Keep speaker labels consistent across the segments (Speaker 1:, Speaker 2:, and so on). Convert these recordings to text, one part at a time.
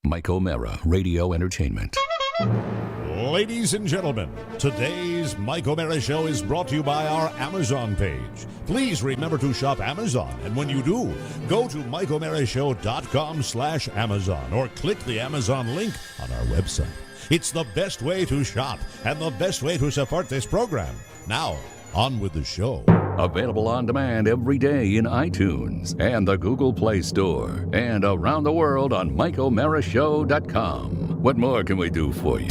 Speaker 1: Mike O'Mara, Radio Entertainment.
Speaker 2: Ladies and gentlemen, today's Mike O'Mara Show is brought to you by our Amazon page. Please remember to shop Amazon, and when you do, go to MikeO'MaraShow.com/Amazon or click the Amazon link on our website. It's the best way to shop and the best way to support this program. Now, on with the show.
Speaker 1: Available on demand every day in iTunes and the Google Play Store and around the world on MikeO'MaraShow.com. What more can we do for you?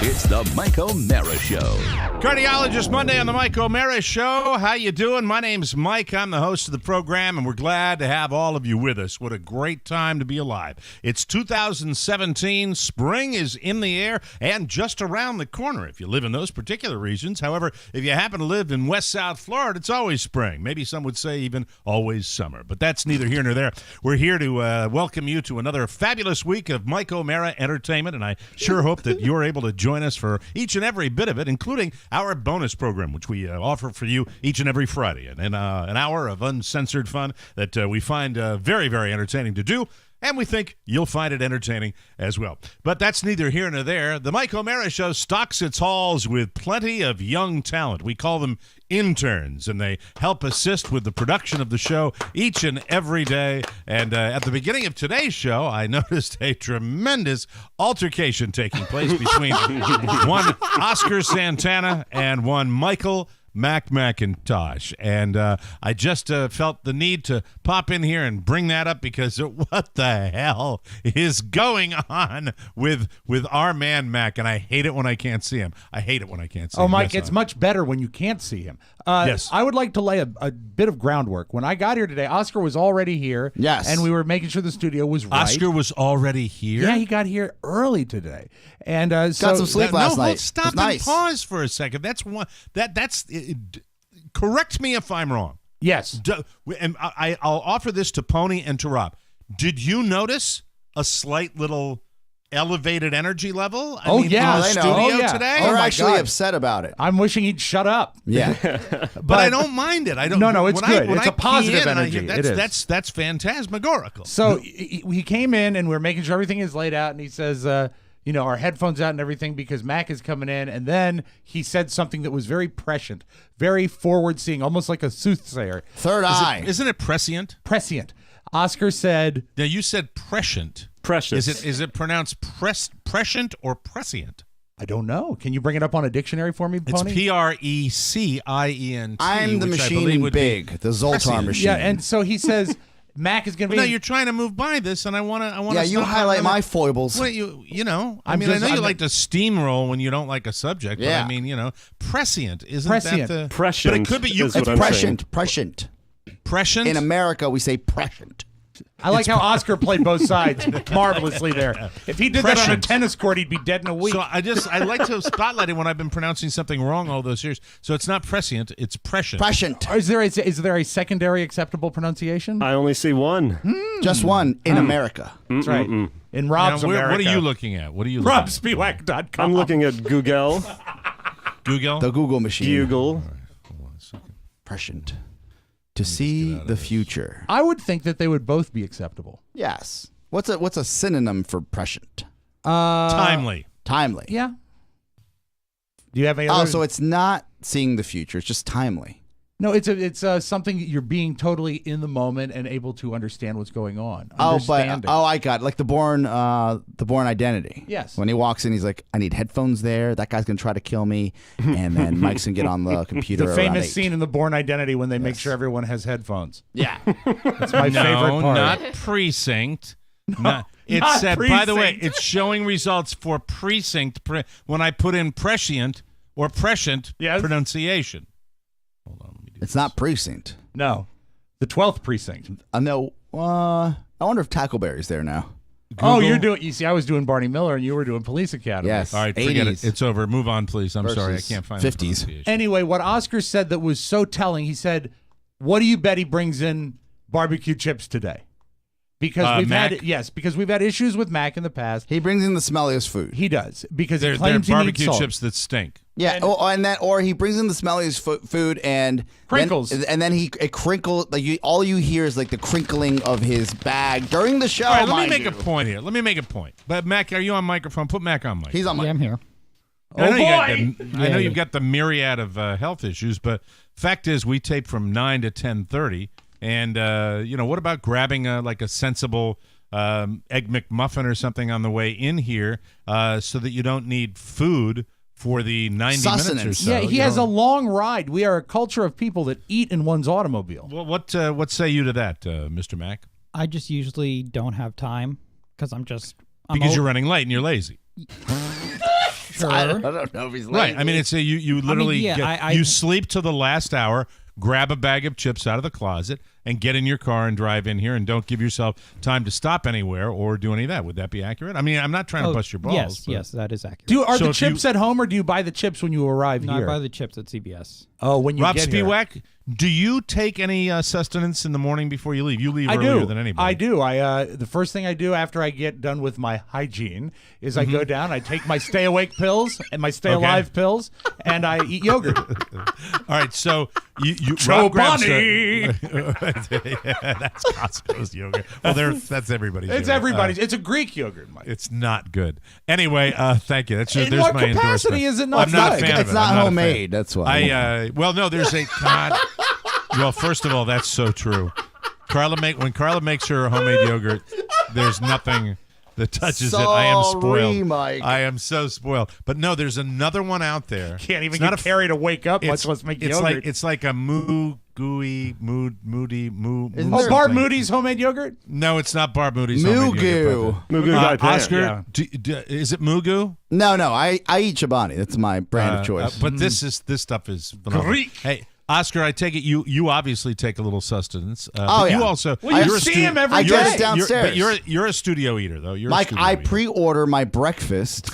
Speaker 1: It's the Mike O'Mara Show.
Speaker 3: Cardiologist Monday on the Mike O'Mara Show. How you doing? My name's Mike. I'm the host of the program, and we're glad to have all of you with us. What a great time to be alive. It's 2017. Spring is in the air and just around the corner if you live in those particular regions. However, if you happen to live in West South Florida, it's always spring. Maybe some would say even always summer, but that's neither here nor there. We're here to welcome you to another fabulous week of Mike O'Mara Entertainment, and I sure hope that you're able to join us for each and every bit of it, including our bonus program, which we offer for you each and every Friday, and an hour of uncensored fun that we find very, very entertaining to do. And we think you'll find it entertaining as well. But that's neither here nor there. The Mike O'Mara Show stocks its halls with plenty of young talent. We call them interns, and they help assist with the production of the show each and every day. And at the beginning of today's show, I noticed a tremendous altercation taking place between one Oscar Santana and one Michael McIntosh, and I just felt the need to pop in here and bring that up because what the hell is going on with our man Mac? And I hate it when I can't see him. I hate it when I can't see him.
Speaker 4: Oh, Mike, it's much better when you can't see him.
Speaker 3: Yes.
Speaker 4: I would like to lay a bit of groundwork. When I got here today, Oscar was already here.
Speaker 5: Yes.
Speaker 4: And we were making sure the studio was right.
Speaker 3: Oscar was already here?
Speaker 4: Yeah, he got here early today. And
Speaker 5: got some sleep last night.
Speaker 3: Stop and
Speaker 5: nice.
Speaker 3: Pause for a second. That's one. That's. Correct me if I'm wrong.
Speaker 4: Yes.
Speaker 3: And I'll offer this to Pony and to Rob. Did you notice a slight little elevated energy level? I mean, in the studio today?
Speaker 5: We're actually upset about it.
Speaker 4: I'm wishing he'd shut up.
Speaker 5: Yeah.
Speaker 3: but I don't mind it. I don't.
Speaker 4: No, it's good. It's a positive
Speaker 3: energy.
Speaker 4: It is.
Speaker 3: That's phantasmagorical.
Speaker 4: So he came in, and we're making sure everything is laid out, and he says, our headphones out and everything because Mac is coming in. And then he said something that was very prescient, very forward-seeing, almost like a soothsayer.
Speaker 5: Third eye.
Speaker 3: Isn't it prescient?
Speaker 4: Prescient. Oscar said...
Speaker 3: Now, you said prescient.
Speaker 6: Precious.
Speaker 3: Is it pronounced prescient or prescient?
Speaker 4: I don't know. Can you bring it up on a dictionary for me, Pony?
Speaker 3: It's Precient.
Speaker 5: I'm the machine big, the Zoltar
Speaker 3: prescient.
Speaker 5: machine.
Speaker 4: Yeah, and so he says... Mac is going to be...
Speaker 3: No, you're trying to move by this, and I want to.
Speaker 5: Yeah, you highlight my foibles.
Speaker 3: Well, I know you like to steamroll when you don't like a subject.
Speaker 5: Yeah.
Speaker 3: But I mean, prescient isn't
Speaker 4: Prescient.
Speaker 3: that the
Speaker 6: Prescient.
Speaker 3: But it could be you.
Speaker 6: Is what I'm
Speaker 5: Prescient.
Speaker 3: Prescient.
Speaker 5: In America, we say prescient.
Speaker 4: I like how Oscar played both sides marvelously there. If he did that on a
Speaker 3: Prescient.
Speaker 4: tennis court, he'd be dead in a week.
Speaker 3: So I like to spotlight it when I've been pronouncing something wrong all those years. So it's not prescient, it's prescient.
Speaker 5: Prescient.
Speaker 4: Is there a secondary acceptable pronunciation?
Speaker 6: I only see one.
Speaker 5: Just one in America.
Speaker 4: That's right. In Rob's
Speaker 3: Now,
Speaker 4: America.
Speaker 3: what are you looking at? What are you looking at?
Speaker 4: RobSpiewak.com.
Speaker 6: I'm looking at Google.
Speaker 3: Google?
Speaker 5: The Google machine.
Speaker 6: Google.
Speaker 3: Hold on a second.
Speaker 5: Prescient. To see the future.
Speaker 4: I would think that they would both be acceptable.
Speaker 5: Yes. What's a synonym for prescient?
Speaker 3: Timely.
Speaker 5: Timely.
Speaker 4: Yeah. Do you have any other?
Speaker 5: Oh, so it's not seeing the future. It's just timely.
Speaker 4: No, it's something you're being totally in the moment and able to understand what's going on. Understanding.
Speaker 5: I got it. Like the Bourne Identity.
Speaker 4: Yes.
Speaker 5: When he walks in, he's like, I need headphones there. That guy's gonna try to kill me, and then Mike's gonna get on the computer.
Speaker 4: The famous scene in The Bourne Identity when they make sure everyone has headphones.
Speaker 5: Yeah.
Speaker 4: That's my favorite part.
Speaker 3: Not precinct.
Speaker 4: Not
Speaker 3: By the way,
Speaker 4: precinct.
Speaker 3: it's showing results for precinct when I put in prescient or prescient pronunciation. Hold on, let me do
Speaker 5: It's not precinct.
Speaker 4: No. The 12th precinct.
Speaker 5: No. I wonder if Tackleberry's there now.
Speaker 3: Google.
Speaker 4: Oh, you're doing. You see, I was doing Barney Miller, and you were doing Police Academy.
Speaker 5: Yes.
Speaker 3: All right, forget
Speaker 5: 80s
Speaker 3: it. It's over. Move on, please. I'm sorry, I can't find
Speaker 5: 50s.
Speaker 3: the pronunciation.
Speaker 4: Anyway, what Oscar said that was so telling, he said, "What do you bet he brings in barbecue chips today?" Because we've
Speaker 3: Mac?
Speaker 4: because we've had issues with Mac in the past.
Speaker 5: He brings in the smelliest food.
Speaker 4: He does because
Speaker 3: They're
Speaker 4: he claims he needs
Speaker 3: barbecue
Speaker 4: salt.
Speaker 3: chips that stink.
Speaker 5: Yeah, or he brings in the smelliest food and
Speaker 4: Crinkles.
Speaker 5: then it crinkles. Like all you hear is like the crinkling of his bag during the show.
Speaker 3: All right, let me
Speaker 5: mind
Speaker 3: make
Speaker 5: you.
Speaker 3: a point here. Let me make a point. But Mac, are you on microphone? Put Mac on mic.
Speaker 5: He's on my.
Speaker 7: Yeah, I'm here.
Speaker 3: I know,
Speaker 4: boy!
Speaker 3: I know you've got the myriad of health issues, but fact is we tape from 9 to 10:30, and what about grabbing like a sensible Egg McMuffin or something on the way in here so that you don't need food for the 90 minutes or
Speaker 5: Sustenance.
Speaker 3: so?
Speaker 4: Yeah, he has a long ride. We are a culture of people that eat in one's automobile.
Speaker 3: Well, what say you to that, Mr. Mac?
Speaker 7: I just usually don't have time because I'm
Speaker 3: Because you're running late and you're lazy.
Speaker 7: sure.
Speaker 5: I don't know if he's
Speaker 3: Right. I mean, it's you literally
Speaker 7: yeah,
Speaker 3: you sleep to the last hour, grab a bag of chips out of the closet, and get in your car and drive in here, and don't give yourself time to stop anywhere or do any of that. Would that be accurate? I mean, I'm not trying to bust your balls.
Speaker 7: Yes,
Speaker 3: but-
Speaker 7: yes, that is accurate.
Speaker 4: Are
Speaker 3: So
Speaker 4: the
Speaker 3: if you-
Speaker 4: chips at home, or do you buy the chips when you arrive
Speaker 7: No,
Speaker 4: here?
Speaker 7: I buy the chips at CBS.
Speaker 4: Oh, when you
Speaker 3: Rob
Speaker 4: get here.
Speaker 3: Spiewak, do you take any sustenance in the morning before you leave? You leave
Speaker 4: I
Speaker 3: earlier
Speaker 4: do.
Speaker 3: than anybody.
Speaker 4: I do. The first thing I do after I get done with my hygiene is I go down, I take my stay awake pills and my stay alive pills, and I eat yogurt.
Speaker 3: All right, so you
Speaker 4: Joe
Speaker 3: Rob grabs
Speaker 4: Bunny!
Speaker 3: yeah, that's Costco's yogurt. Well, that's everybody's.
Speaker 4: It's
Speaker 3: yogurt.
Speaker 4: everybody's. It's a Greek yogurt, Mike.
Speaker 3: It's not good. Anyway, thank you. That's
Speaker 4: In
Speaker 3: there's
Speaker 4: what
Speaker 3: my
Speaker 4: capacity
Speaker 3: endorsement.
Speaker 4: is it not
Speaker 3: I'm not a
Speaker 4: good?
Speaker 3: fan of
Speaker 5: It's
Speaker 3: it.
Speaker 5: not
Speaker 3: I'm not a fan.
Speaker 5: homemade. That's why.
Speaker 3: Well, no, there's a God. Well, first of all, that's so true. When Carla makes her homemade yogurt, there's nothing that touches it. I am spoiled.
Speaker 5: Mike.
Speaker 3: I am so spoiled. But no, there's another one out there.
Speaker 4: Can't even
Speaker 3: It's
Speaker 4: get
Speaker 3: not a-
Speaker 4: Carrie to wake up, much
Speaker 3: It's,
Speaker 4: less make
Speaker 3: it's
Speaker 4: yogurt.
Speaker 3: like a moody
Speaker 5: Isn't
Speaker 4: Oh,
Speaker 5: there-
Speaker 4: Barb
Speaker 3: something.
Speaker 4: Moody's homemade yogurt?
Speaker 3: No, it's not Barb Moody's homemade yogurt.
Speaker 5: Mugu.
Speaker 6: Mugu Gai Pan.
Speaker 3: Oscar,
Speaker 7: Yeah.
Speaker 3: is it Mugu?
Speaker 5: No, I eat Chobani. That's my brand of choice.
Speaker 3: But this stuff is phenomenal.
Speaker 4: Greek.
Speaker 3: Hey, Oscar, I take it you obviously take a little sustenance.
Speaker 5: Oh,
Speaker 3: but
Speaker 5: yeah.
Speaker 3: you also
Speaker 4: Well, you
Speaker 3: you're a
Speaker 4: see
Speaker 3: stu-
Speaker 4: him every
Speaker 5: I get
Speaker 4: day.
Speaker 5: it downstairs.
Speaker 3: But you're a studio eater though. You're a
Speaker 5: Mike,
Speaker 3: studio
Speaker 5: I
Speaker 3: eater.
Speaker 5: pre-order my breakfast,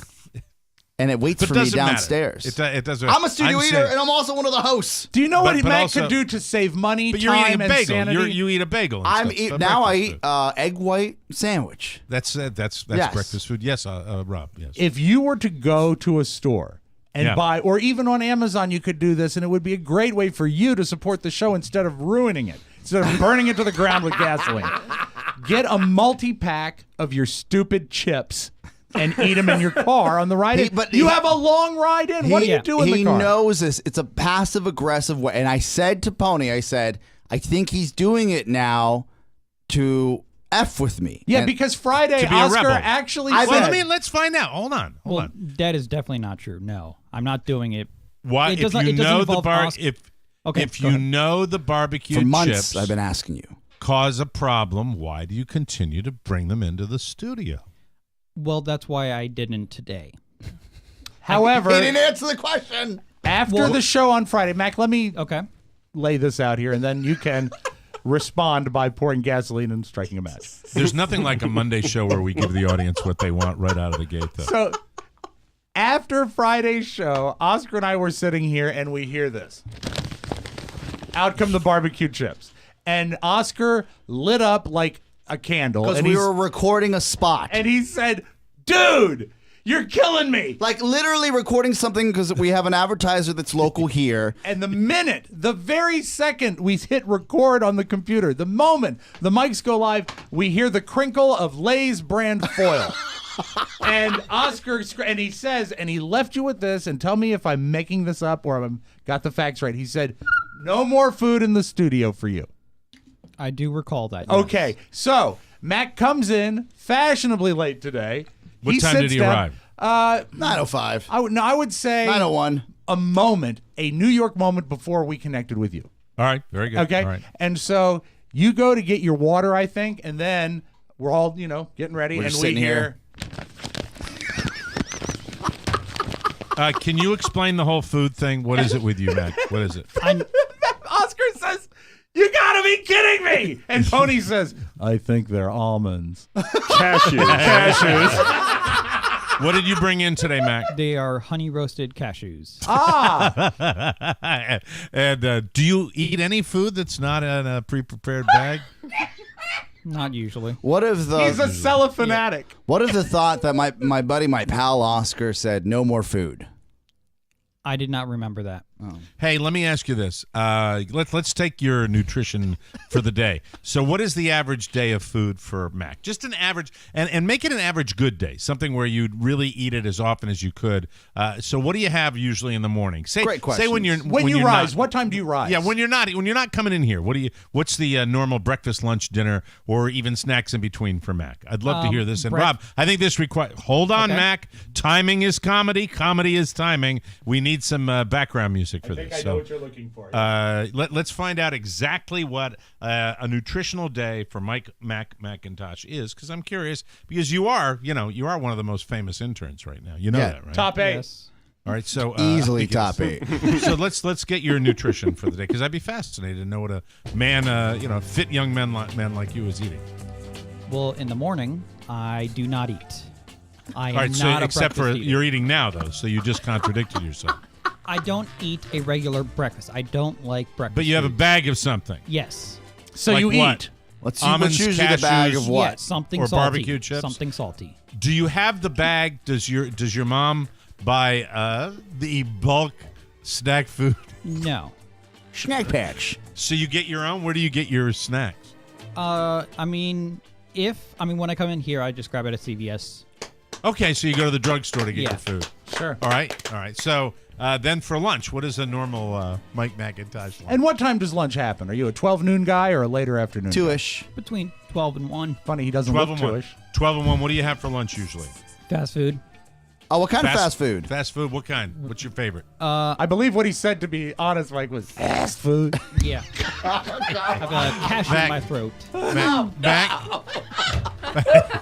Speaker 5: and it waits
Speaker 3: But
Speaker 5: for me
Speaker 3: doesn't matter.
Speaker 5: downstairs.
Speaker 3: It doesn't.
Speaker 5: I'm a studio
Speaker 3: I'm
Speaker 5: eater,
Speaker 3: saying-
Speaker 5: and I'm also one of the hosts.
Speaker 4: Do you know what
Speaker 3: But
Speaker 4: Matt
Speaker 3: also-
Speaker 4: could do to save money,
Speaker 3: But you're
Speaker 4: time,
Speaker 3: eating a
Speaker 4: and
Speaker 3: bagel.
Speaker 4: sanity?
Speaker 3: You eat a bagel. And
Speaker 5: I'm
Speaker 3: stuff.
Speaker 5: eat,
Speaker 3: So
Speaker 5: now. I
Speaker 3: breakfast
Speaker 5: eat
Speaker 3: food.
Speaker 5: egg white sandwich.
Speaker 3: That's
Speaker 5: Yes.
Speaker 3: breakfast food. Yes, Rob. Yes.
Speaker 4: If you were to go to a store and
Speaker 3: Yeah.
Speaker 4: buy, or even on Amazon, you could do this, and it would be a great way for you to support the show instead of ruining it, instead of burning it to the ground with gasoline. Get a multi-pack of your stupid chips and eat them in your car on the ride in. You have a long ride in. What do you do in the
Speaker 5: He
Speaker 4: car?
Speaker 5: knows this. It's a passive-aggressive way. And I said to Pony, I think he's doing it now to F with me.
Speaker 4: Yeah,
Speaker 5: And
Speaker 4: because Friday,
Speaker 3: To be a
Speaker 4: Oscar
Speaker 3: rebel.
Speaker 4: actually
Speaker 5: I
Speaker 4: said...
Speaker 5: bet-
Speaker 3: let's find out. Hold on.
Speaker 7: Well, that is definitely not true. No, I'm not doing it.
Speaker 3: Why?
Speaker 7: It
Speaker 3: If
Speaker 7: doesn't-
Speaker 3: you
Speaker 7: it doesn't
Speaker 3: know the
Speaker 7: involve
Speaker 3: bar,
Speaker 7: Oscar.
Speaker 3: if
Speaker 7: Okay,
Speaker 3: if
Speaker 7: go
Speaker 3: you
Speaker 7: ahead.
Speaker 3: know the barbecue
Speaker 5: for months,
Speaker 3: chips
Speaker 5: I've been asking you.
Speaker 3: cause a problem, why do you continue to bring them into the studio?
Speaker 7: Well, that's why I didn't today.
Speaker 4: However,
Speaker 5: He didn't answer the question.
Speaker 4: after the show on Friday, Mac, let me
Speaker 7: Okay.
Speaker 4: lay this out here, and then you can respond by pouring gasoline and striking a match.
Speaker 3: There's nothing like a Monday show where we give the audience what they want right out of the gate, though.
Speaker 4: So after Friday's show, Oscar and I were sitting here and we hear this. Out come the barbecue chips. And Oscar lit up like a candle.
Speaker 5: Because
Speaker 4: And,
Speaker 5: we
Speaker 4: he's-
Speaker 5: were recording a spot.
Speaker 4: and he said, dude, you're killing me.
Speaker 5: Like literally recording something because we have an advertiser that's local here.
Speaker 4: And the very second we hit record on the computer, the moment the mics go live, we hear the crinkle of Lay's brand foil. And Oscar, and he says, and he left you with this, and tell me if I'm making this up or I've got the facts right. He said, no more food in the studio for you.
Speaker 7: I do recall that. yes.
Speaker 4: Okay, so Mac comes in fashionably late today.
Speaker 3: What time
Speaker 4: sits
Speaker 3: did he
Speaker 4: down.
Speaker 3: arrive?
Speaker 5: 9:05.
Speaker 4: I would say
Speaker 5: 9:01.
Speaker 4: a New York moment before we connected with you.
Speaker 3: All right, very good.
Speaker 4: Okay.
Speaker 3: All right.
Speaker 4: And so you go to get your water, I think, and then we're all, getting ready,
Speaker 5: We're
Speaker 4: and
Speaker 5: just
Speaker 4: we
Speaker 5: sitting
Speaker 4: hear.
Speaker 3: Can you explain the whole food thing? What is it with you, Matt? What is it?
Speaker 4: Oscar says, "You gotta be kidding me!" And Pony says, "I think they're almonds."
Speaker 6: Cashews.
Speaker 3: What did you bring in today, Mac?
Speaker 7: They are honey roasted cashews.
Speaker 3: And do you eat any food that's not in a pre-prepared bag?
Speaker 7: Not usually.
Speaker 5: What if the
Speaker 4: He's a Sella fanatic.
Speaker 5: What if the thought that my buddy, my pal Oscar said no more food?
Speaker 7: I did not remember that.
Speaker 3: Hey, let me ask you this. Let's take your nutrition for the day. So what is the average day of food for Mac? Just an average, and make it an average good day, something where you'd really eat it as often as you could. So what do you have usually in the morning?
Speaker 5: Great
Speaker 3: Say when you're
Speaker 4: When you
Speaker 3: you're
Speaker 4: rise,
Speaker 3: not-
Speaker 4: what time do you rise?
Speaker 3: Yeah, when you're not coming in here. What's the normal breakfast, lunch, dinner, or even snacks in between for Mac? I'd love to hear this. And Rob, I think this requires. Hold on,
Speaker 7: Okay.
Speaker 3: Mac. Timing is comedy. Comedy is timing. We need some background music for this.
Speaker 4: I know what you're looking for.
Speaker 3: Let's find out exactly what a nutritional day for Mike McIntosh is, because I'm curious. Because you are one of the most famous interns right now. You know
Speaker 5: Yeah.
Speaker 3: that, right?
Speaker 4: Top 8.
Speaker 7: Yes.
Speaker 3: All right, so
Speaker 5: Easily
Speaker 3: I guess-
Speaker 5: top 8.
Speaker 3: So let's get your nutrition for the day, because I'd be fascinated to know what a man, fit young man like you is eating.
Speaker 7: Well, in the morning, I do not eat. I am
Speaker 3: All right, so
Speaker 7: not a
Speaker 3: except for
Speaker 7: breakfast eater.
Speaker 3: you're eating now, though, so you just contradicted yourself.
Speaker 7: I don't eat a regular breakfast. I don't like breakfast.
Speaker 3: But you have a
Speaker 7: foods.
Speaker 3: bag of something.
Speaker 7: Yes.
Speaker 4: So
Speaker 3: Like
Speaker 4: you
Speaker 3: what?
Speaker 4: eat.
Speaker 5: What's
Speaker 3: Almonds,
Speaker 5: usually the bag
Speaker 3: cashews.
Speaker 5: of what?
Speaker 7: Yeah, something
Speaker 3: Or
Speaker 7: salty.
Speaker 3: barbecue chips?
Speaker 7: Something salty.
Speaker 3: Do you have the bag? Does your mom buy the bulk snack food?
Speaker 7: No.
Speaker 5: Snack patch.
Speaker 3: So you get your own? Where do you get your snacks?
Speaker 7: When I come in here, I just grab it at CVS.
Speaker 3: Okay, so you go to the drugstore to get
Speaker 7: Yeah.
Speaker 3: your food.
Speaker 4: Sure.
Speaker 3: All right. So then for lunch, what is a normal Mike McIntosh lunch?
Speaker 4: And what time does lunch happen? Are you a 12 noon guy or a later afternoon? guy?
Speaker 5: 2-ish.
Speaker 7: Between 12 and 1.
Speaker 4: Funny, he doesn't
Speaker 3: 12
Speaker 4: look
Speaker 3: and 1.
Speaker 4: 2ish.
Speaker 3: 12 and 1. What do you have for lunch usually?
Speaker 7: Fast food.
Speaker 5: Oh, what kind of fast food?
Speaker 3: Fast food. What kind? What's your favorite?
Speaker 4: I believe what he said, to be honest, Mike, was fast food.
Speaker 7: Yeah. I have a cashew
Speaker 3: Mac.
Speaker 7: in my throat.
Speaker 3: Mac?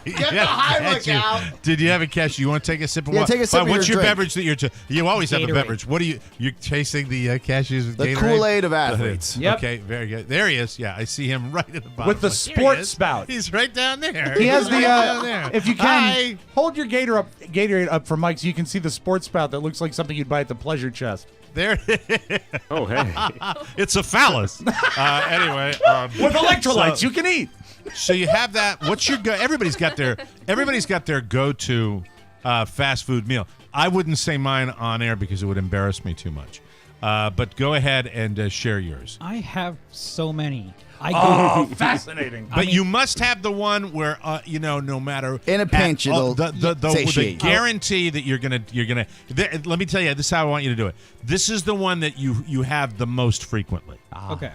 Speaker 5: Get the Heimlich out.
Speaker 3: Did you have a cashew? You want to take a sip of
Speaker 5: Yeah,
Speaker 3: water?
Speaker 5: take a sip of
Speaker 3: What's
Speaker 5: your
Speaker 3: your
Speaker 5: drink.
Speaker 3: beverage that you always have a
Speaker 7: Gatorade.
Speaker 3: beverage? What are you're chasing the cashews with
Speaker 5: The
Speaker 3: Gatorade?
Speaker 5: Kool-Aid of athletes.
Speaker 4: Yep.
Speaker 3: Okay, very good. There he is. Yeah, I see him right at the bottom.
Speaker 4: With the
Speaker 3: There he
Speaker 4: sports
Speaker 3: is.
Speaker 4: spout.
Speaker 3: He's right down there.
Speaker 4: He has
Speaker 3: He's right down
Speaker 4: the,
Speaker 3: there.
Speaker 4: if you can,
Speaker 3: Hi.
Speaker 4: hold your Gatorade up for Mike so you can see the sports spout that looks like something you'd buy at the pleasure chest.
Speaker 3: There.
Speaker 6: Oh, hey.
Speaker 3: It's a phallus. Anyway.
Speaker 4: With electrolytes, you can eat.
Speaker 3: So you have that. What's your everybody's got their go-to fast food meal. I wouldn't say mine on air because it would embarrass me too much. But go ahead and share yours.
Speaker 7: I have so many.
Speaker 4: Oh, fascinating.
Speaker 3: But you must have the one where no matter
Speaker 5: In a pinch, it'll
Speaker 3: the
Speaker 5: satiate you.
Speaker 3: guarantee that you're gonna. Let me tell you, this is how I want you to do it. This is the one that you have the most frequently.
Speaker 7: Okay.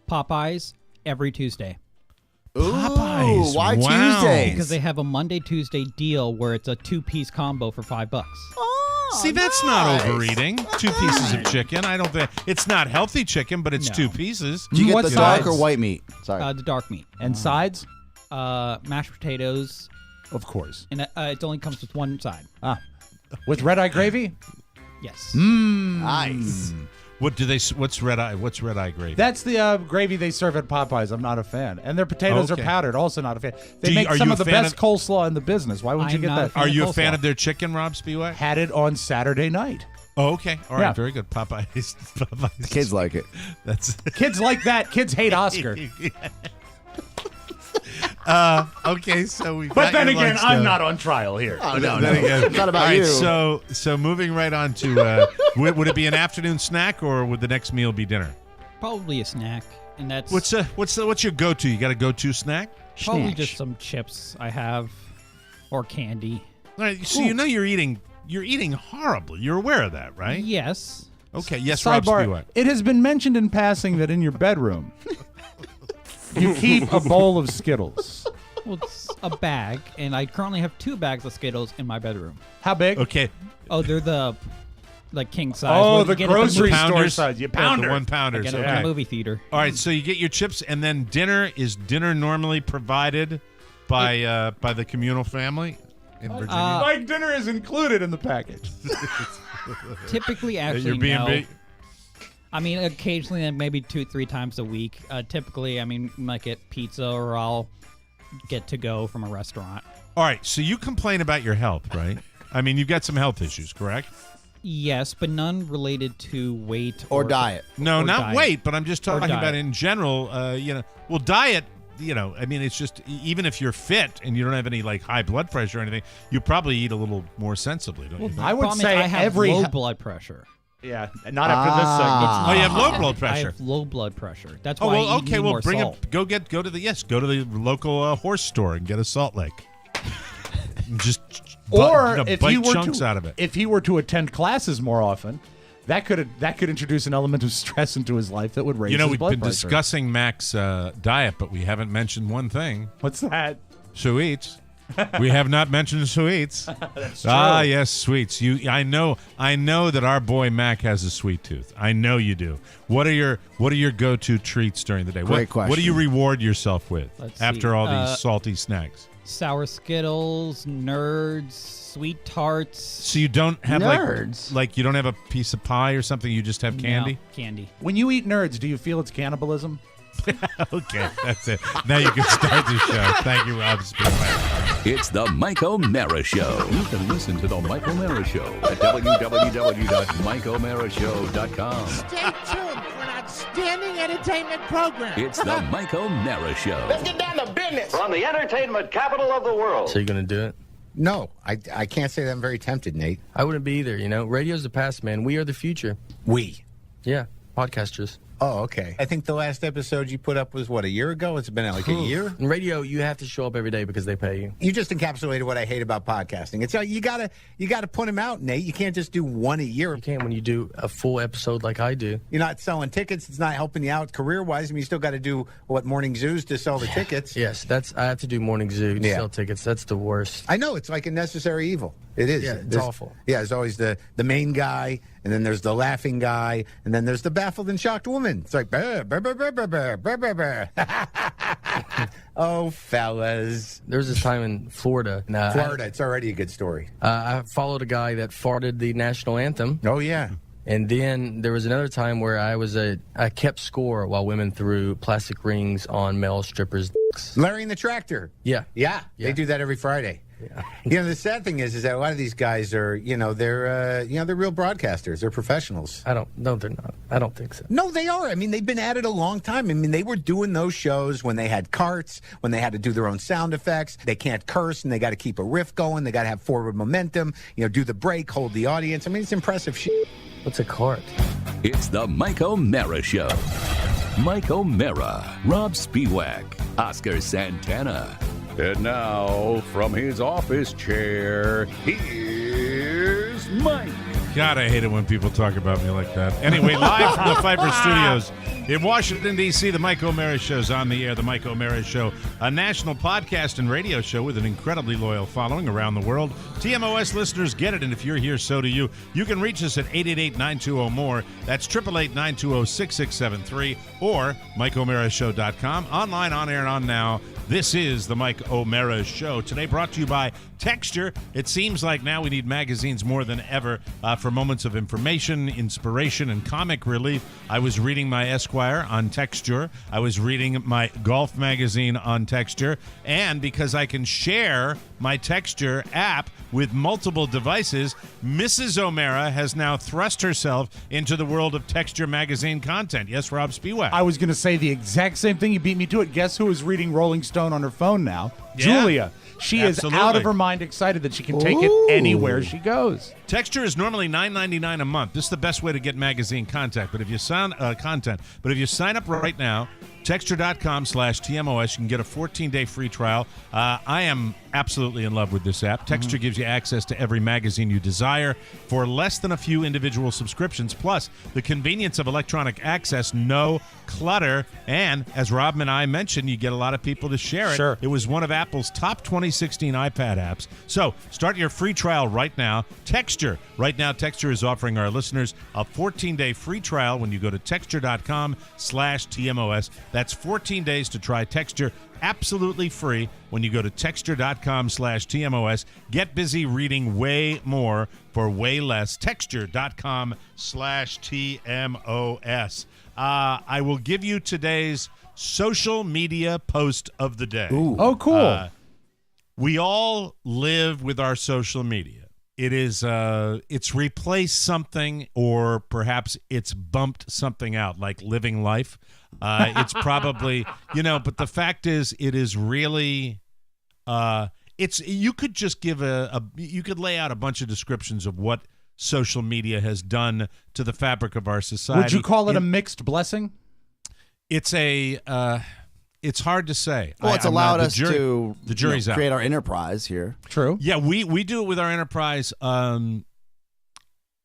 Speaker 7: Popeyes every Tuesday.
Speaker 5: Ooh,
Speaker 3: Popeyes.
Speaker 5: why
Speaker 3: Wow.
Speaker 5: Tuesdays?
Speaker 7: Because they have a Monday-Tuesday deal where it's a 2-piece combo for $5.
Speaker 3: See, that's
Speaker 5: nice.
Speaker 3: not overeating. 2 pieces of chicken. I don't think it's not healthy chicken, but it's
Speaker 7: No.
Speaker 3: 2 pieces.
Speaker 5: Do you get
Speaker 4: What
Speaker 5: the dark or
Speaker 4: sides?
Speaker 5: white meat? Sorry.
Speaker 7: The dark meat.
Speaker 4: And sides?
Speaker 7: Mashed potatoes.
Speaker 4: Of course.
Speaker 7: And it only comes with one side.
Speaker 4: With red eye gravy?
Speaker 7: Yes.
Speaker 5: Nice.
Speaker 3: What's red eye? What's red eye gravy?
Speaker 4: That's the gravy they serve at Popeyes. I'm not a fan. And their potatoes
Speaker 3: Okay.
Speaker 4: are powdered. Also not a fan. They
Speaker 3: Do you-
Speaker 4: make
Speaker 3: are
Speaker 4: some
Speaker 3: you
Speaker 4: of
Speaker 3: a
Speaker 4: the
Speaker 3: fan
Speaker 4: best
Speaker 3: of-
Speaker 4: coleslaw in the business. Why wouldn't you
Speaker 7: I'm
Speaker 4: get
Speaker 7: not
Speaker 4: that?
Speaker 7: a fan.
Speaker 3: Are you a fan
Speaker 7: coleslaw.
Speaker 3: of their chicken, Rob Spiewak?
Speaker 4: Had it on Saturday night.
Speaker 3: Oh, okay. All right.
Speaker 4: Yeah.
Speaker 3: Very good. Popeyes. Popeyes.
Speaker 5: Kids like it.
Speaker 3: That's
Speaker 4: Kids like that. Kids hate Oscar.
Speaker 3: okay. So we.
Speaker 4: But then again, I'm not on trial here.
Speaker 5: Oh, no,
Speaker 3: Then again,
Speaker 5: It's not about
Speaker 3: all right,
Speaker 5: you.
Speaker 3: So moving right on to would it be an afternoon snack or would the next meal be dinner?
Speaker 7: Probably a snack. And that's
Speaker 3: What's your go-to? You got a go-to snack?
Speaker 7: probably
Speaker 5: Snack.
Speaker 7: just some chips I have or candy.
Speaker 3: All right. So you know you're eating horribly. You're aware of that, right?
Speaker 7: Yes.
Speaker 3: Okay. Yes, Rob
Speaker 4: Sidebar,
Speaker 3: Spiewak.
Speaker 4: it has been mentioned in passing that in your bedroom, you keep a bowl of Skittles.
Speaker 7: Well, it's a bag, and I currently have 2 bags of Skittles in my bedroom.
Speaker 4: How big?
Speaker 3: Okay.
Speaker 7: Oh, they're the king size.
Speaker 4: Oh,
Speaker 7: What
Speaker 4: the
Speaker 7: you get at
Speaker 4: grocery
Speaker 7: movie-
Speaker 4: store
Speaker 3: Pounders?
Speaker 4: size. You
Speaker 3: The
Speaker 4: pounder.
Speaker 3: 1
Speaker 7: I
Speaker 3: pounders.
Speaker 7: get it
Speaker 3: Okay.
Speaker 7: at the movie theater.
Speaker 3: All right. So you get your chips, and then dinner. Is dinner normally provided by the communal family in Virginia?
Speaker 4: Like dinner is included in the package.
Speaker 7: Typically,
Speaker 3: Your
Speaker 7: actually,
Speaker 3: B&B?
Speaker 7: no. I mean, occasionally, maybe 2-3 times a week. Typically, I mean, I might get pizza or I'll get to go from a restaurant.
Speaker 3: All right. So you complain about your health, right? I mean, you've got some health issues, correct?
Speaker 7: Yes, but none related to weight
Speaker 5: Or diet.
Speaker 3: No,
Speaker 7: or
Speaker 3: not
Speaker 7: diet.
Speaker 3: weight, but I'm just talking
Speaker 7: diet.
Speaker 3: about in general. Well, diet. I mean, it's just even if you're fit and you don't have any like high blood pressure or anything, you probably eat a little more sensibly, don't you think?
Speaker 4: I would
Speaker 7: Problem is
Speaker 4: say
Speaker 7: I have
Speaker 4: every
Speaker 7: low blood pressure.
Speaker 4: Yeah, not after this segment.
Speaker 3: Oh, you have low blood
Speaker 7: I
Speaker 3: pressure.
Speaker 7: have low blood pressure. That's
Speaker 3: Oh
Speaker 7: why
Speaker 3: well,
Speaker 7: I eat
Speaker 3: okay. Well,
Speaker 7: more
Speaker 3: bring
Speaker 7: salt.
Speaker 3: it. Go to the local horse store and get a Salt Lake. Just
Speaker 4: Or
Speaker 3: bite
Speaker 4: if he were
Speaker 3: chunks
Speaker 4: to,
Speaker 3: out of it.
Speaker 4: if he were to attend classes more often, that could introduce an element of stress into his life that would raise his
Speaker 3: We've
Speaker 4: blood
Speaker 3: been
Speaker 4: pressure.
Speaker 3: discussing Mac's diet, but we haven't mentioned one thing:
Speaker 4: What's that?
Speaker 3: sweets. We have not mentioned sweets.
Speaker 4: That's true.
Speaker 3: Ah, yes, sweets. I know that our boy Mac has a sweet tooth. I know you do. What are your go-to treats during the day?
Speaker 5: Great
Speaker 3: What do you reward yourself with
Speaker 7: Let's
Speaker 3: after
Speaker 7: see.
Speaker 3: all these salty snacks?
Speaker 7: Sour Skittles, Nerds, Sweet Tarts.
Speaker 3: So you don't have
Speaker 5: Nerds.
Speaker 3: like you don't have a piece of pie or something. You just have candy.
Speaker 7: No, candy.
Speaker 4: When you eat Nerds, do you feel it's cannibalism?
Speaker 3: Okay, that's it. Now you can start the show. Thank you, Rob.
Speaker 1: It's the Mike O'Mara Show. You can listen to the Mike O'Mara Show at www.mikeomarashow.com.
Speaker 8: Stay tuned for an outstanding entertainment program.
Speaker 1: It's the Mike O'Mara Show.
Speaker 8: Let's get down to business.
Speaker 9: From the entertainment capital of the world.
Speaker 10: So you going to do it?
Speaker 11: No, I can't say that I'm very tempted, Nate.
Speaker 10: I wouldn't be either, you know. Radio's the past, man. We are the future.
Speaker 11: We.
Speaker 10: Yeah, podcasters.
Speaker 11: Oh, okay. I think the last episode you put up was, what, a year ago? It's been like a year?
Speaker 10: In radio, you have to show up every day because they pay you.
Speaker 11: You just encapsulated what I hate about podcasting. It's you gotta put them out, Nate. You can't just do one a year.
Speaker 10: You can't when you do a full episode like I do.
Speaker 11: You're not selling tickets. It's not helping you out career-wise. I mean, you still got to do, what, morning zoos to sell the tickets.
Speaker 10: Yes, I have to do morning zoo to sell tickets. That's the worst.
Speaker 11: I know. It's like a necessary evil. It is.
Speaker 10: Yeah, it's awful.
Speaker 11: Yeah, there's always the main guy, and then there's the laughing guy, and then there's the baffled and shocked woman. It's like, brr, brr, brr, brr, brr, brr, brr, brr, brr. Oh, fellas.
Speaker 10: There was this time in Florida.
Speaker 11: Florida, it's already a good story.
Speaker 10: I followed a guy that farted the national anthem.
Speaker 11: Oh, yeah.
Speaker 10: And then there was another time where I kept score while women threw plastic rings on male strippers' dicks.
Speaker 11: Larry and the Tractor.
Speaker 10: Yeah.
Speaker 11: Yeah, they do that every Friday.
Speaker 10: Yeah.
Speaker 11: The sad thing is that a lot of these guys are, they're real broadcasters. They're professionals.
Speaker 10: No, they're not. I don't think so.
Speaker 11: No, they are. I mean, they've been at it a long time. I mean, they were doing those shows when they had carts, when they had to do their own sound effects. They can't curse, and they got to keep a riff going. They got to have forward momentum, do the break, hold the audience. I mean, it's impressive shit.
Speaker 10: What's a cart?
Speaker 1: It's the Mike O'Mara Show. Mike O'Mara, Rob Spiewak, Oscar Santana. And now, from his office chair, here's Mike.
Speaker 3: God, I hate it when people talk about me like that. Anyway, live from the Pfeiffer Studios in Washington, D.C., the Mike O'Mara Show's on the air. The Mike O'Mara Show, a national podcast and radio show with an incredibly loyal following around the world. TMOS listeners get it, and if you're here, so do you. You can reach us at 888-920-MORE. That's 888-920-6673 or MikeO'MaraShow.com. Online, on air, and on now. This is the Mike O'Mara Show. Today brought to you by Texture. It seems like now we need magazines more than ever for moments of information, inspiration, and comic relief. I was reading my Esquire on Texture. I was reading my golf magazine on Texture. And because I can share my Texture app with multiple devices, Mrs. O'Mara has now thrust herself into the world of Texture magazine content. Yes, Rob Spiewak.
Speaker 4: I was going to say the exact same thing. You beat me to it. Guess who is reading Rolling Stone on her phone now?
Speaker 3: Yeah.
Speaker 4: Julia. She
Speaker 3: Absolutely.
Speaker 4: is out of her mind excited that she can take it anywhere she goes.
Speaker 3: Texture is normally $9.99 a month. This is the best way to get magazine content. But if you sign up right now, Texture.com/TMOS, you can get a 14-day free trial. I am absolutely in love with this app. Texture gives you access to every magazine you desire for less than a few individual subscriptions, plus the convenience of electronic access, no clutter, and as Rob and I mentioned, you get a lot of people to share it.
Speaker 4: Sure.
Speaker 3: It was one of Apple's top 2016 iPad apps. So start your free trial right now. Texture. Right now, Texture is offering our listeners a 14-day free trial when you go to Texture.com/TMOS. That's 14 days to try Texture absolutely free when you go to Texture.com/TMOS. Get busy reading way more for way less. Texture.com/TMOS. I will give you today's social media post of the day.
Speaker 4: Oh, cool.
Speaker 3: We all live with our social media. It is it's replaced something, or perhaps it's bumped something out, like living life. It's probably, but the fact is, it is really you could just give you could lay out a bunch of descriptions of what social media has done to the fabric of our society.
Speaker 4: Would you call it a mixed blessing?
Speaker 3: It's it's hard to say.
Speaker 5: Well, it's allowed us to
Speaker 3: the jury's out.
Speaker 5: Create our enterprise here.
Speaker 4: True.
Speaker 3: Yeah, we do it with our enterprise, and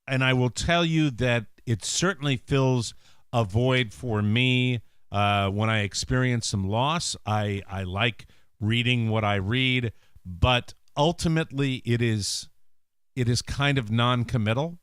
Speaker 3: I will tell you that it certainly fills a void for me when I experience some loss. I like reading what I read, but ultimately it is kind of non-committal.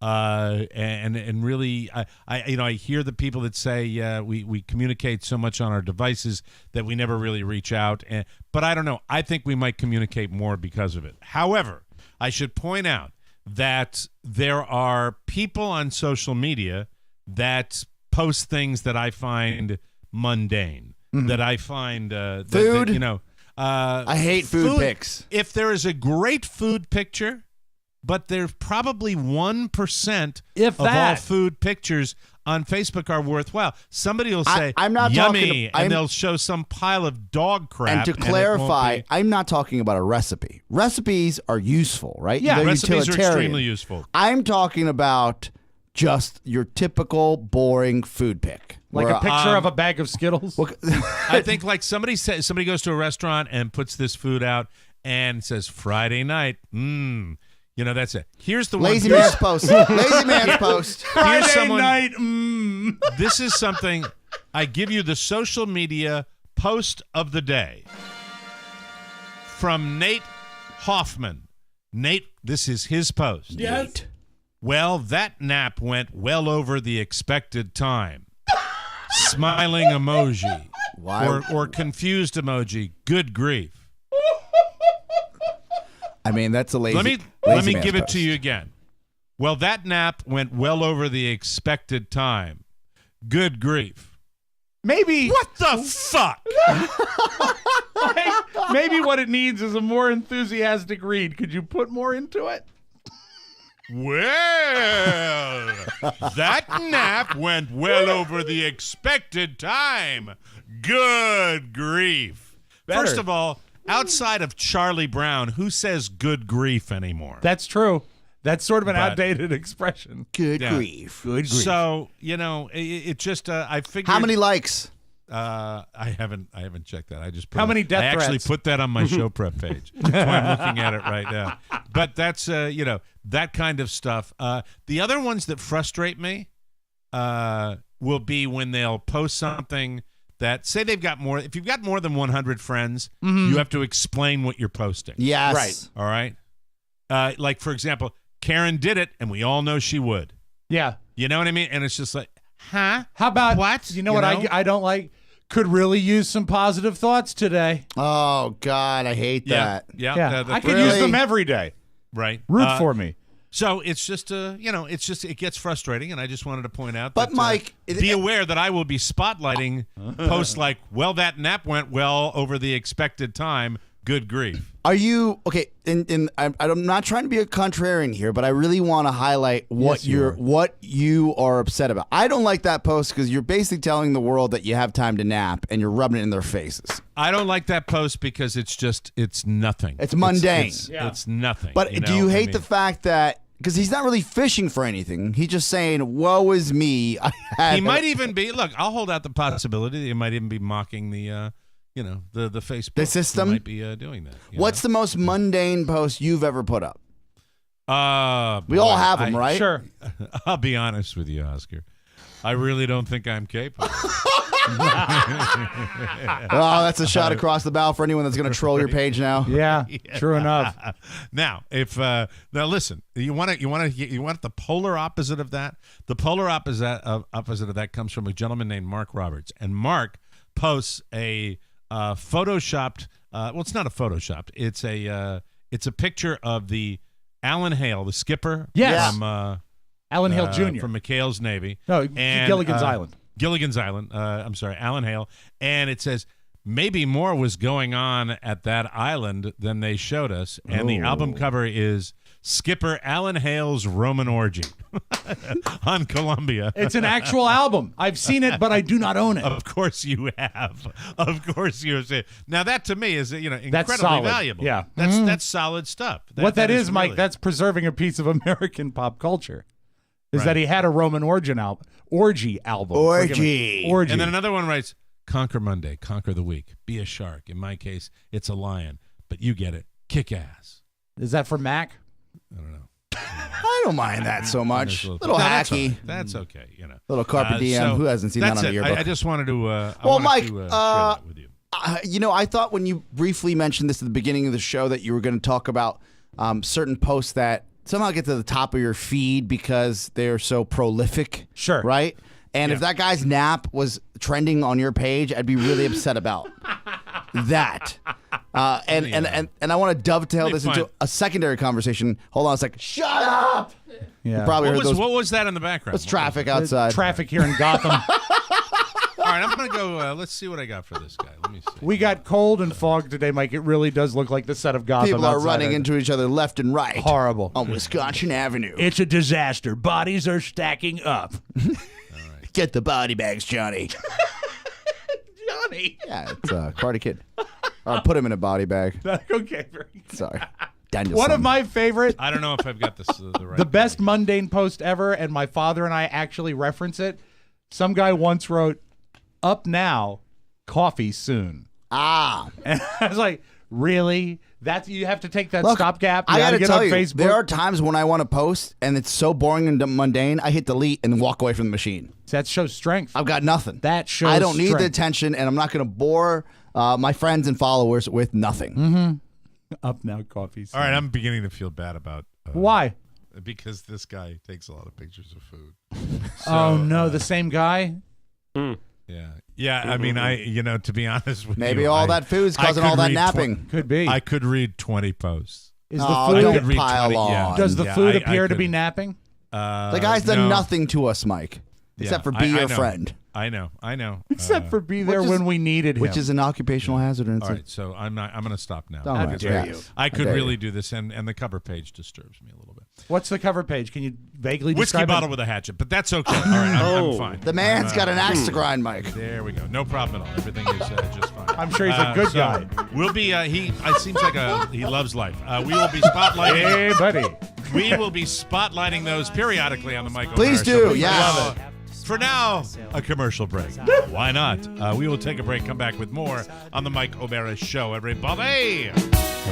Speaker 3: And really, I hear the people that say we communicate so much on our devices that we never really reach out. But I don't know. I think we might communicate more because of it. However, I should point out that there are people on social media that post things that I find mundane, that I find
Speaker 5: food.
Speaker 3: I
Speaker 5: hate food pics.
Speaker 3: If there is a great food picture, but there's probably 1% of all food pictures on Facebook are worthwhile. Somebody will say,
Speaker 5: I'm not
Speaker 3: yummy, and they'll show some pile of dog crap.
Speaker 5: And to clarify, I'm not talking about a recipe. Recipes are useful, right?
Speaker 3: Yeah,
Speaker 5: They're
Speaker 3: recipes are
Speaker 5: utilitarian.
Speaker 3: extremely useful.
Speaker 5: I'm talking about just your typical boring food pic.
Speaker 4: Like a picture of a bag of Skittles?
Speaker 3: I think like somebody goes to a restaurant and puts this food out and says, Friday night, that's it. Here's the
Speaker 5: Lazy
Speaker 3: one.
Speaker 5: man's post. Lazy man's post.
Speaker 3: Here's someone,
Speaker 4: night.
Speaker 3: This is something. I give you the social media post of the day from Nate Hoffman. Nate, this is his post.
Speaker 4: Yes.
Speaker 3: Nate. Well, that nap went well over the expected time. Smiling emoji.
Speaker 5: Why?
Speaker 3: Or confused emoji. Good grief.
Speaker 5: I mean, that's a lazy.
Speaker 3: Let me give it to you again. Well, that nap went well over the expected time. Good grief.
Speaker 4: Maybe.
Speaker 3: What the fuck?
Speaker 4: Maybe what it needs is a more enthusiastic read. Could you put more into it?
Speaker 3: Well, that nap went well over the expected time. Good grief.
Speaker 4: Better.
Speaker 3: First of all, outside of Charlie Brown, who says good grief anymore?
Speaker 4: That's true. That's sort of an outdated expression.
Speaker 5: Good grief.
Speaker 4: Good grief.
Speaker 3: So, it just I figured.
Speaker 5: How many likes?
Speaker 3: I haven't checked that. I just put
Speaker 4: How many death
Speaker 3: I actually
Speaker 4: threats?
Speaker 3: put that on my show prep page. That's why I'm looking at it right now. But that's that kind of stuff. The other ones that frustrate me will be when they'll post something that say they've got more. If you've got more than 100 friends, you have to explain what you're posting.
Speaker 5: Yes.
Speaker 4: Right.
Speaker 3: All right. Like for example, Karen did it, and we all know she would.
Speaker 4: Yeah.
Speaker 3: You know what I mean? And it's just like, huh?
Speaker 4: How about
Speaker 3: what?
Speaker 4: You know what I don't like? Could really use some positive thoughts today.
Speaker 5: Oh God, I hate that.
Speaker 3: Yeah.
Speaker 4: I could use them every day.
Speaker 3: Right.
Speaker 4: Root for me.
Speaker 3: So it's just it gets frustrating, and I just wanted to point out
Speaker 5: But
Speaker 3: that,
Speaker 5: Mike,
Speaker 3: be aware that I will be spotlighting posts like, well, that nap went well over the expected time. Good grief.
Speaker 5: Are you okay? And I'm not trying to be a contrarian here, but I really want to highlight what what you are upset about. I don't like that post because you're basically telling the world that you have time to nap, and you're rubbing it in their faces.
Speaker 3: I don't like that post because it's nothing.
Speaker 5: It's mundane.
Speaker 3: It's nothing.
Speaker 5: But do you hate the fact that because he's not really fishing for anything? He's just saying, "Woe is me."
Speaker 3: He might even be. Look, I'll hold out the possibility that he might even be mocking the Facebook.
Speaker 5: The system?
Speaker 3: He might be doing that.
Speaker 5: What's the most mundane post you've ever put up? We
Speaker 3: boy,
Speaker 5: all have them, right?
Speaker 4: Sure.
Speaker 3: I'll be honest with you, Oscar. I really don't think I'm capable.
Speaker 5: Oh, that's a shot across the bow for anyone that's going to troll your page now.
Speaker 4: Yeah, true enough.
Speaker 3: Now, now listen, you want the polar opposite of that? The polar opposite of that comes from a gentleman named Mark Roberts, and Mark posts a photoshopped. Well, it's not a photoshopped. It's a picture of the Alan Hale, the skipper.
Speaker 4: Yes.
Speaker 3: From
Speaker 4: Alan Hale Jr.
Speaker 3: from McHale's Navy.
Speaker 4: No,
Speaker 3: and,
Speaker 4: Gilligan's Island.
Speaker 3: Gilligan's Island. I'm sorry, Alan Hale. And it says, maybe more was going on at that island than they showed us. And the album cover is Skipper Alan Hale's Roman Orgy on Columbia.
Speaker 4: It's an actual album. I've seen it, but I do not own it.
Speaker 3: Of course you have. Of course you have. Now that to me is incredibly
Speaker 4: That's solid.
Speaker 3: valuable.
Speaker 4: Yeah.
Speaker 3: That's solid stuff.
Speaker 4: What that is, Mike,
Speaker 3: really...
Speaker 4: that's preserving a piece of American pop culture. Is
Speaker 3: Right.
Speaker 4: that he had a Roman orgy album. Orgy.
Speaker 3: And then another one writes, conquer Monday, conquer the week, be a shark. In my case, it's a lion, but you get it. Kick ass.
Speaker 4: Is that for Mac?
Speaker 3: I don't know.
Speaker 5: I don't mind that so much. Little
Speaker 3: That's
Speaker 5: hacky.
Speaker 3: all right. That's okay.
Speaker 5: Little carpe diem. Who hasn't seen that
Speaker 3: that's
Speaker 5: on a
Speaker 3: it.
Speaker 5: yearbook?
Speaker 3: I just wanted to.
Speaker 5: Well, Mike,
Speaker 3: share that with you.
Speaker 5: I thought when you briefly mentioned this at the beginning of the show that you were going to talk about certain posts that somehow get to the top of your feed because they're so prolific.
Speaker 4: Sure.
Speaker 5: Right? And if that guy's nap was trending on your page, I'd be really upset about that. And I want to dovetail this into a secondary conversation. Hold on a second. Shut up!
Speaker 4: Yeah.
Speaker 5: You probably heard those.
Speaker 3: What was that in the background?
Speaker 5: It's traffic outside.
Speaker 4: Traffic here in Gotham.
Speaker 3: All right, I'm going to go. Let's see what I got for this guy. Let me see.
Speaker 4: We got cold and fog today, Mike. It really does look like the set of Gotham.
Speaker 5: People are
Speaker 4: outside
Speaker 5: running
Speaker 4: of-
Speaker 5: into each other left and right.
Speaker 4: Horrible.
Speaker 5: On Wisconsin Avenue.
Speaker 4: It's a disaster. Bodies are stacking up.
Speaker 5: Get the body bags, Johnny.
Speaker 4: Johnny.
Speaker 5: Yeah, it's Karate Kid. Or put him in a body bag.
Speaker 4: Okay, very good.
Speaker 5: Sorry. Danielson.
Speaker 4: One of my favorite,
Speaker 3: I don't know if I've got this the right.
Speaker 4: the best mundane post ever, and my father and I actually reference it. Some guy once wrote, "Up now, coffee soon."
Speaker 5: Ah.
Speaker 4: And I was like, really? That's you have to take that
Speaker 5: Look,
Speaker 4: stopgap.
Speaker 5: I
Speaker 4: gotta
Speaker 5: gotta
Speaker 4: get
Speaker 5: tell
Speaker 4: on
Speaker 5: you,
Speaker 4: Facebook.
Speaker 5: there are times when I want to post and it's so boring and mundane, I hit delete and walk away from the machine.
Speaker 4: That shows strength.
Speaker 5: I've got nothing.
Speaker 4: That shows
Speaker 5: I don't need the
Speaker 4: strength.
Speaker 5: attention, and I'm not going to bore my friends and followers with nothing.
Speaker 4: Mm-hmm. Up now, coffee soon.
Speaker 3: All right, I'm beginning to feel bad about.
Speaker 4: Why?
Speaker 3: Because this guy takes a lot of pictures of food.
Speaker 4: Oh no, the same guy.
Speaker 3: Yeah. I mean, to be honest with you,
Speaker 5: Maybe all that food's causing all that napping.
Speaker 4: Could be.
Speaker 3: I could read 20 posts.
Speaker 4: Is
Speaker 5: Oh,
Speaker 4: the
Speaker 5: don't
Speaker 4: food?
Speaker 5: pile on.
Speaker 4: Does the food appear to
Speaker 3: could-
Speaker 4: be napping?
Speaker 5: The guy's done
Speaker 3: no.
Speaker 5: nothing to us, Mike, except for be
Speaker 3: I
Speaker 5: your
Speaker 3: know.
Speaker 5: friend,
Speaker 3: I know.
Speaker 4: Except for be there
Speaker 5: which is-
Speaker 4: when we needed him.
Speaker 5: which is an occupational hazard. And it's
Speaker 3: All right, so I'm going to stop now.
Speaker 5: All right,
Speaker 3: because
Speaker 5: dare you.
Speaker 3: I
Speaker 5: How
Speaker 3: could
Speaker 5: dare
Speaker 3: really
Speaker 5: you.
Speaker 3: do this, and the cover page disturbs me a little bit.
Speaker 4: What's the cover page? Can you vaguely
Speaker 3: Whiskey
Speaker 4: describe
Speaker 3: bottle
Speaker 4: it?
Speaker 3: with a hatchet, but that's okay. All right, I'm fine.
Speaker 5: the man's got an axe to grind, Mike.
Speaker 3: There we go. No problem at all. Everything is just fine.
Speaker 4: I'm sure he's a good guy.
Speaker 3: We'll be. It seems like he loves life. We will be spotlighting.
Speaker 4: Hey, buddy.
Speaker 3: We will be spotlighting those periodically on the Michael.
Speaker 5: Please
Speaker 3: O'Mara Show.
Speaker 5: do, yeah.
Speaker 3: For now, a commercial break. Why not? We will take a break. Come back with more on the Mike O'Mara Show. Everybody.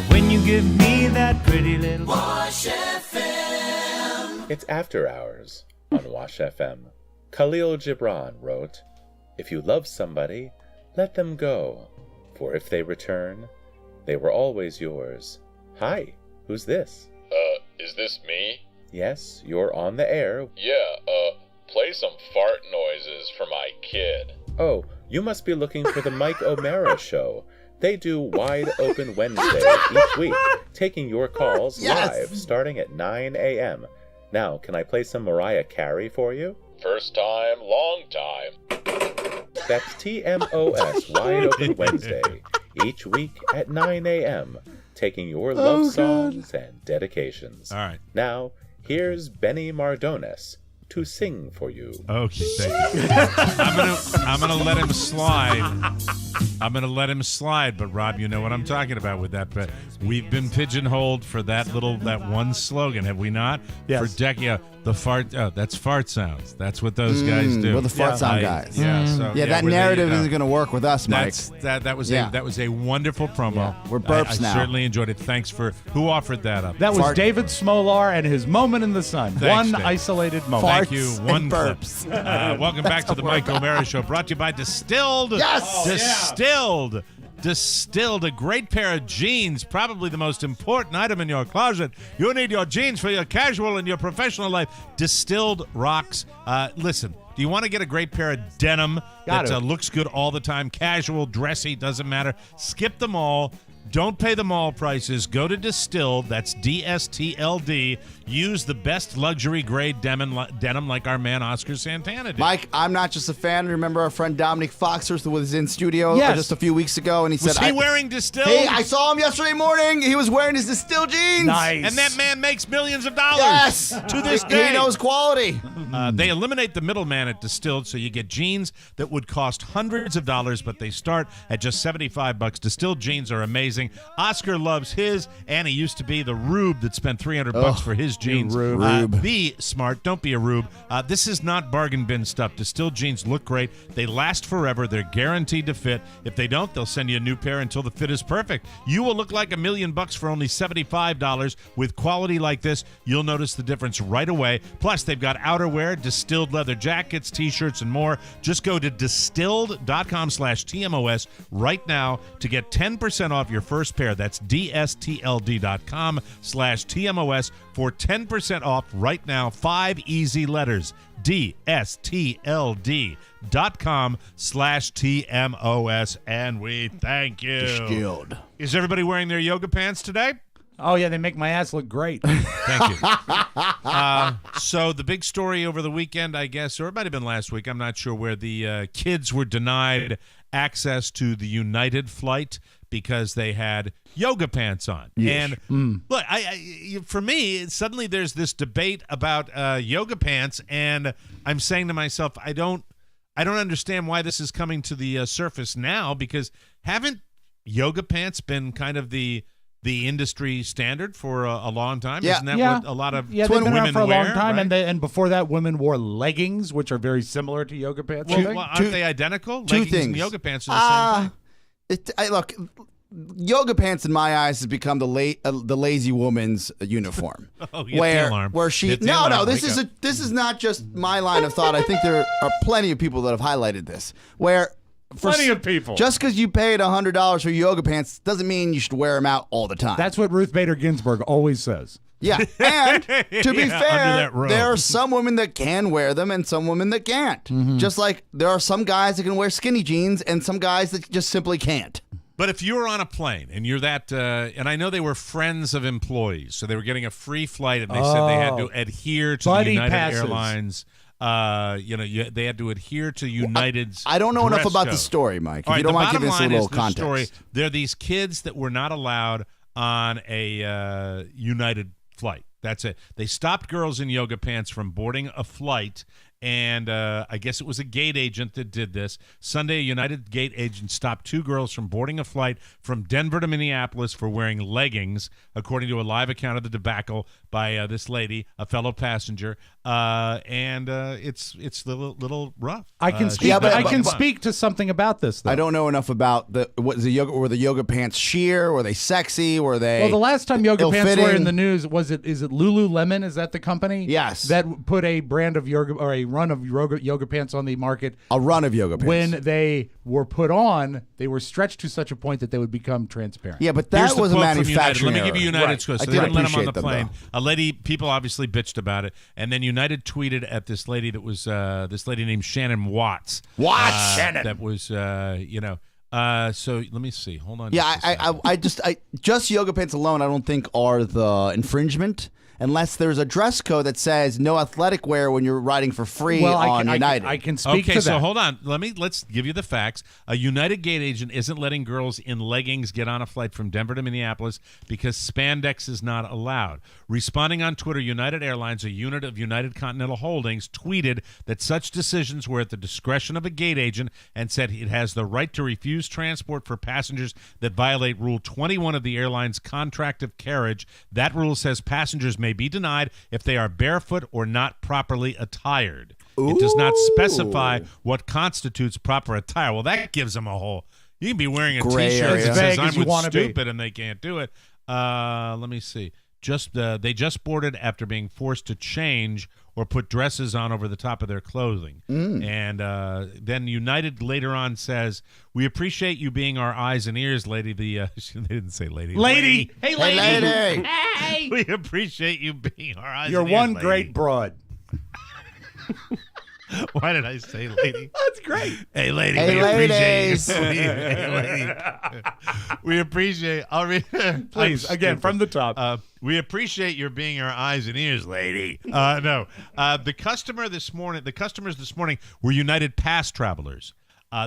Speaker 12: When you give me that pretty little
Speaker 13: Wash FM. It's After Hours on Wash FM. Khalil Gibran wrote, "If you love somebody, let them go. For if they return, they were always yours. Hi, who's this?"
Speaker 14: Is this me?
Speaker 13: Yes, you're on the air.
Speaker 14: Yeah, play some fart noises for my kid.
Speaker 13: Oh, you must be looking for the Mike O'Mara Show. They do Wide Open Wednesday each week, taking your calls live starting at 9 a.m. Now, can I play some Mariah Carey for you?
Speaker 14: First time, long time.
Speaker 13: That's TMOS Wide Open Wednesday, each week at 9 a.m., taking your love songs and dedications.
Speaker 3: All right.
Speaker 13: Now, here's Benny Mardones to sing for you.
Speaker 3: Okay, thank you. I'm gonna let him slide. I'm gonna let him slide, but Rob, you know what I'm talking about with that. But we've been pigeonholed for that one slogan, have we not?
Speaker 4: Yes.
Speaker 3: For decades, the fart. Oh, that's fart sounds. That's what those guys do.
Speaker 5: We're the fart sound guys.
Speaker 3: Yeah. So
Speaker 5: Yeah, that
Speaker 3: we're the,
Speaker 5: narrative isn't going to work with us, Mike.
Speaker 3: That was
Speaker 5: Yeah.
Speaker 3: a wonderful promo.
Speaker 5: Yeah, we're burps
Speaker 3: I
Speaker 5: now.
Speaker 3: certainly enjoyed it. Thanks for who offered that up.
Speaker 4: That was
Speaker 5: Fart.
Speaker 4: David Smolar and his moment in the sun.
Speaker 3: Thanks,
Speaker 4: One
Speaker 3: Dave.
Speaker 4: isolated moment.
Speaker 3: Thank you.
Speaker 5: Farts
Speaker 3: One
Speaker 5: and
Speaker 3: clip.
Speaker 5: burps.
Speaker 3: Welcome back to the Mike O'Mara Show, brought to you by Distilled.
Speaker 5: Yes!
Speaker 3: Distilled. Distilled, a great pair of jeans, probably the most important item in your closet. You need your jeans for your casual and your professional life. Distilled rocks. Listen, do you want to get a great pair of denim that looks good all the time? Casual, dressy, doesn't matter. Skip them all. Don't pay the mall prices. Go to Distilled. That's DSTLD. Use the best luxury grade denim like our man Oscar Santana did.
Speaker 5: Mike, I'm not just a fan. Remember our friend Dominic Foxer was in studio
Speaker 4: Yes.
Speaker 5: just a few weeks ago, and he
Speaker 3: Was
Speaker 5: said,
Speaker 3: he wearing Distilled?
Speaker 5: Hey, I saw him yesterday morning. He was wearing his Distilled jeans.
Speaker 4: Nice.
Speaker 3: And that man makes millions of dollars.
Speaker 5: Yes.
Speaker 3: To this day.
Speaker 5: He knows quality.
Speaker 3: They eliminate the middleman at Distilled, so you get jeans that would cost hundreds of dollars, but they start at just $75. Distilled jeans are amazing. Oscar loves his, and he used to be the rube that spent $300 for his jeans.
Speaker 5: Rube.
Speaker 3: Be smart. Don't be a rube. This is not bargain bin stuff. Distilled jeans look great. They last forever. They're guaranteed to fit. If they don't, they'll send you a new pair until the fit is perfect. You will look like $1 million for only $75. With quality like this, you'll notice the difference right away. Plus, they've got outerwear, distilled leather jackets, t-shirts, and more. Just go to distilled.com/TMOS right now to get 10% off your first pair. That's DSTLD.com/TMOS for 10% off right now. 5 easy letters. DSTLD.com/TMOS. And we thank you.
Speaker 5: Distilled.
Speaker 3: Is everybody wearing their yoga pants today?
Speaker 4: Oh, yeah, they make my ass look great.
Speaker 3: Thank you. So the big story over the weekend, I guess, or it might have been last week, I'm not sure, where the kids were denied access to the United flight because they had yoga pants on.
Speaker 5: Yes.
Speaker 3: And look, for me, suddenly there's this debate about yoga pants, and I'm saying to myself, I don't understand why this is coming to the surface now, because haven't yoga pants been kind of the industry standard for a long time?
Speaker 5: Yeah.
Speaker 3: Isn't that what a lot of
Speaker 4: they've been
Speaker 3: women
Speaker 4: around for a
Speaker 3: wear,
Speaker 4: long time,
Speaker 3: right?
Speaker 4: and before that, women wore leggings, which are very similar to yoga pants.
Speaker 3: Well, aren't they identical?
Speaker 5: Two
Speaker 3: Leggings
Speaker 5: things.
Speaker 3: and yoga pants are the same thing.
Speaker 5: Look, yoga pants in my eyes has become the lazy woman's uniform.
Speaker 3: Oh, hit the alarm.
Speaker 5: Where she
Speaker 3: Hit the alarm.
Speaker 5: this
Speaker 3: Wake
Speaker 5: is
Speaker 3: up.
Speaker 5: this is not just my line of thought. I think there are plenty of people that have highlighted this. Where
Speaker 4: Plenty of people.
Speaker 5: Just because you paid $100 for yoga pants doesn't mean you should wear them out all the time.
Speaker 4: That's what Ruth Bader Ginsburg always says.
Speaker 5: Yeah, and to be
Speaker 3: under
Speaker 5: fair,
Speaker 3: that robe.
Speaker 5: there are some women that can wear them and some women that can't. Just like there are some guys that can wear skinny jeans and some guys that just simply can't.
Speaker 3: But if you were on a plane and you're that, and I know they were friends of employees, so they were getting a free flight, and they said they had to adhere to the
Speaker 4: Buddy
Speaker 3: United
Speaker 4: passes.
Speaker 3: Airlines. They had to adhere to United's.
Speaker 5: I don't know enough
Speaker 3: dress
Speaker 5: about the
Speaker 3: code.
Speaker 5: story, Mike. If
Speaker 3: All
Speaker 5: you
Speaker 3: right,
Speaker 5: don't
Speaker 3: the
Speaker 5: mind
Speaker 3: bottom
Speaker 5: giving us a
Speaker 3: line
Speaker 5: little
Speaker 3: is the
Speaker 5: context.
Speaker 3: story. There are these kids that were not allowed on a United flight. That's it. They stopped girls in yoga pants from boarding a flight, and I guess it was a gate agent that did this. Sunday, a United gate agent stopped 2 girls from boarding a flight from Denver to Minneapolis for wearing leggings, according to a live account of the debacle by this lady, a fellow passenger. And it's a little rough.
Speaker 4: I can speak. I can speak to something about this, though.
Speaker 5: I don't know enough about were the yoga pants sheer? Were they sexy? Were they?
Speaker 4: Well, the last time yoga pants
Speaker 5: ill-fitting?
Speaker 4: were in the news, is it Lululemon? Is that the company?
Speaker 5: Yes.
Speaker 4: That put a brand of yoga or a run of yoga pants on the market.
Speaker 5: A run of yoga pants.
Speaker 4: When they were put on, they were stretched to such a point that they would become transparent.
Speaker 5: Yeah, but
Speaker 3: Here's
Speaker 5: that
Speaker 3: the
Speaker 5: was a
Speaker 3: quote from
Speaker 5: manufacturing
Speaker 3: United. Let me give you
Speaker 5: error.
Speaker 3: United's quote. So
Speaker 5: I
Speaker 3: they
Speaker 5: did
Speaker 3: didn't let him on the
Speaker 5: appreciate them,
Speaker 3: plane.
Speaker 5: though.
Speaker 3: A lady, people obviously bitched about it, and then United tweeted at this lady that was this lady named Shannon Watts.
Speaker 5: Shannon.
Speaker 3: That was so let me see. Hold on.
Speaker 5: Yeah,
Speaker 3: just a second.
Speaker 5: I just yoga pants alone, I don't think are the infringement. Unless there's a dress code that says no athletic wear when you're riding for free on United.
Speaker 4: I can speak to that.
Speaker 3: Okay, so hold on. Let's give you the facts. A United gate agent isn't letting girls in leggings get on a flight from Denver to Minneapolis because spandex is not allowed. Responding on Twitter, United Airlines, a unit of United Continental Holdings, tweeted that such decisions were at the discretion of a gate agent and said it has the right to refuse transport for passengers that violate Rule 21 of the airline's contract of carriage. That rule says passengers may be denied if they are barefoot or not properly attired. It does not specify what constitutes proper attire. Well, that gives them a whole. You can be wearing a
Speaker 5: Gray
Speaker 3: T-shirt
Speaker 5: area.
Speaker 3: that says
Speaker 4: Vague as
Speaker 3: "I'm
Speaker 4: you wanna be."
Speaker 3: stupid" and they can't do it. Let me see. They just boarded after being forced to change or put dresses on over the top of their clothing. And then United later on says, "We appreciate you being our eyes and ears, lady." They didn't say lady.
Speaker 4: Lady. Hey, lady.
Speaker 5: Hey, lady.
Speaker 4: Hey.
Speaker 3: We appreciate you being our eyes
Speaker 4: You're
Speaker 3: and ears,
Speaker 4: one
Speaker 3: lady.
Speaker 4: great broad.
Speaker 3: Why did I say lady?
Speaker 4: That's great.
Speaker 3: Hey, lady.
Speaker 5: Hey,
Speaker 3: we
Speaker 5: ladies.
Speaker 3: appreciate hey, lady. We appreciate. I'll read.
Speaker 4: Please, again, from the top.
Speaker 3: We appreciate your being our eyes and ears, lady. No. The customers this morning were United Pass travelers.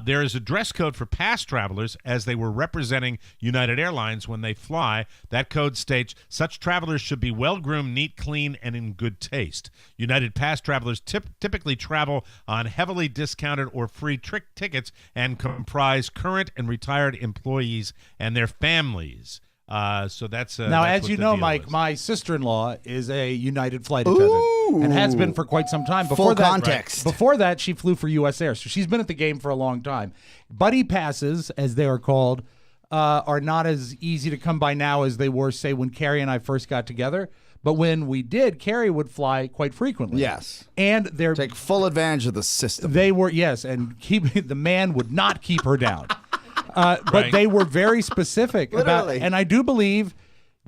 Speaker 3: There is a dress code for past travelers as they were representing United Airlines when they fly. That code states such travelers should be well-groomed, neat, clean, and in good taste. United Pass travelers typically travel on heavily discounted or free tickets and comprise current and retired employees and their families. So that's
Speaker 4: now,
Speaker 3: that's
Speaker 4: as
Speaker 3: what
Speaker 4: you
Speaker 3: the
Speaker 4: know,
Speaker 3: deal
Speaker 4: Mike,
Speaker 3: is.
Speaker 4: my sister-in-law is a United flight attendant and has been for quite some time. Before
Speaker 5: Full
Speaker 4: that,
Speaker 5: context.
Speaker 4: Before that, she flew for U.S. Air, so she's been at the game for a long time. Buddy passes, as they are called, are not as easy to come by now as they were, say, when Carrie and I first got together. But when we did, Carrie would fly quite frequently.
Speaker 5: Yes.
Speaker 4: And they're
Speaker 5: Take full advantage of the system.
Speaker 4: They were, yes, and the man would not keep her down. But
Speaker 3: Right.
Speaker 4: they were very specific about,
Speaker 5: Literally.
Speaker 4: and I do believe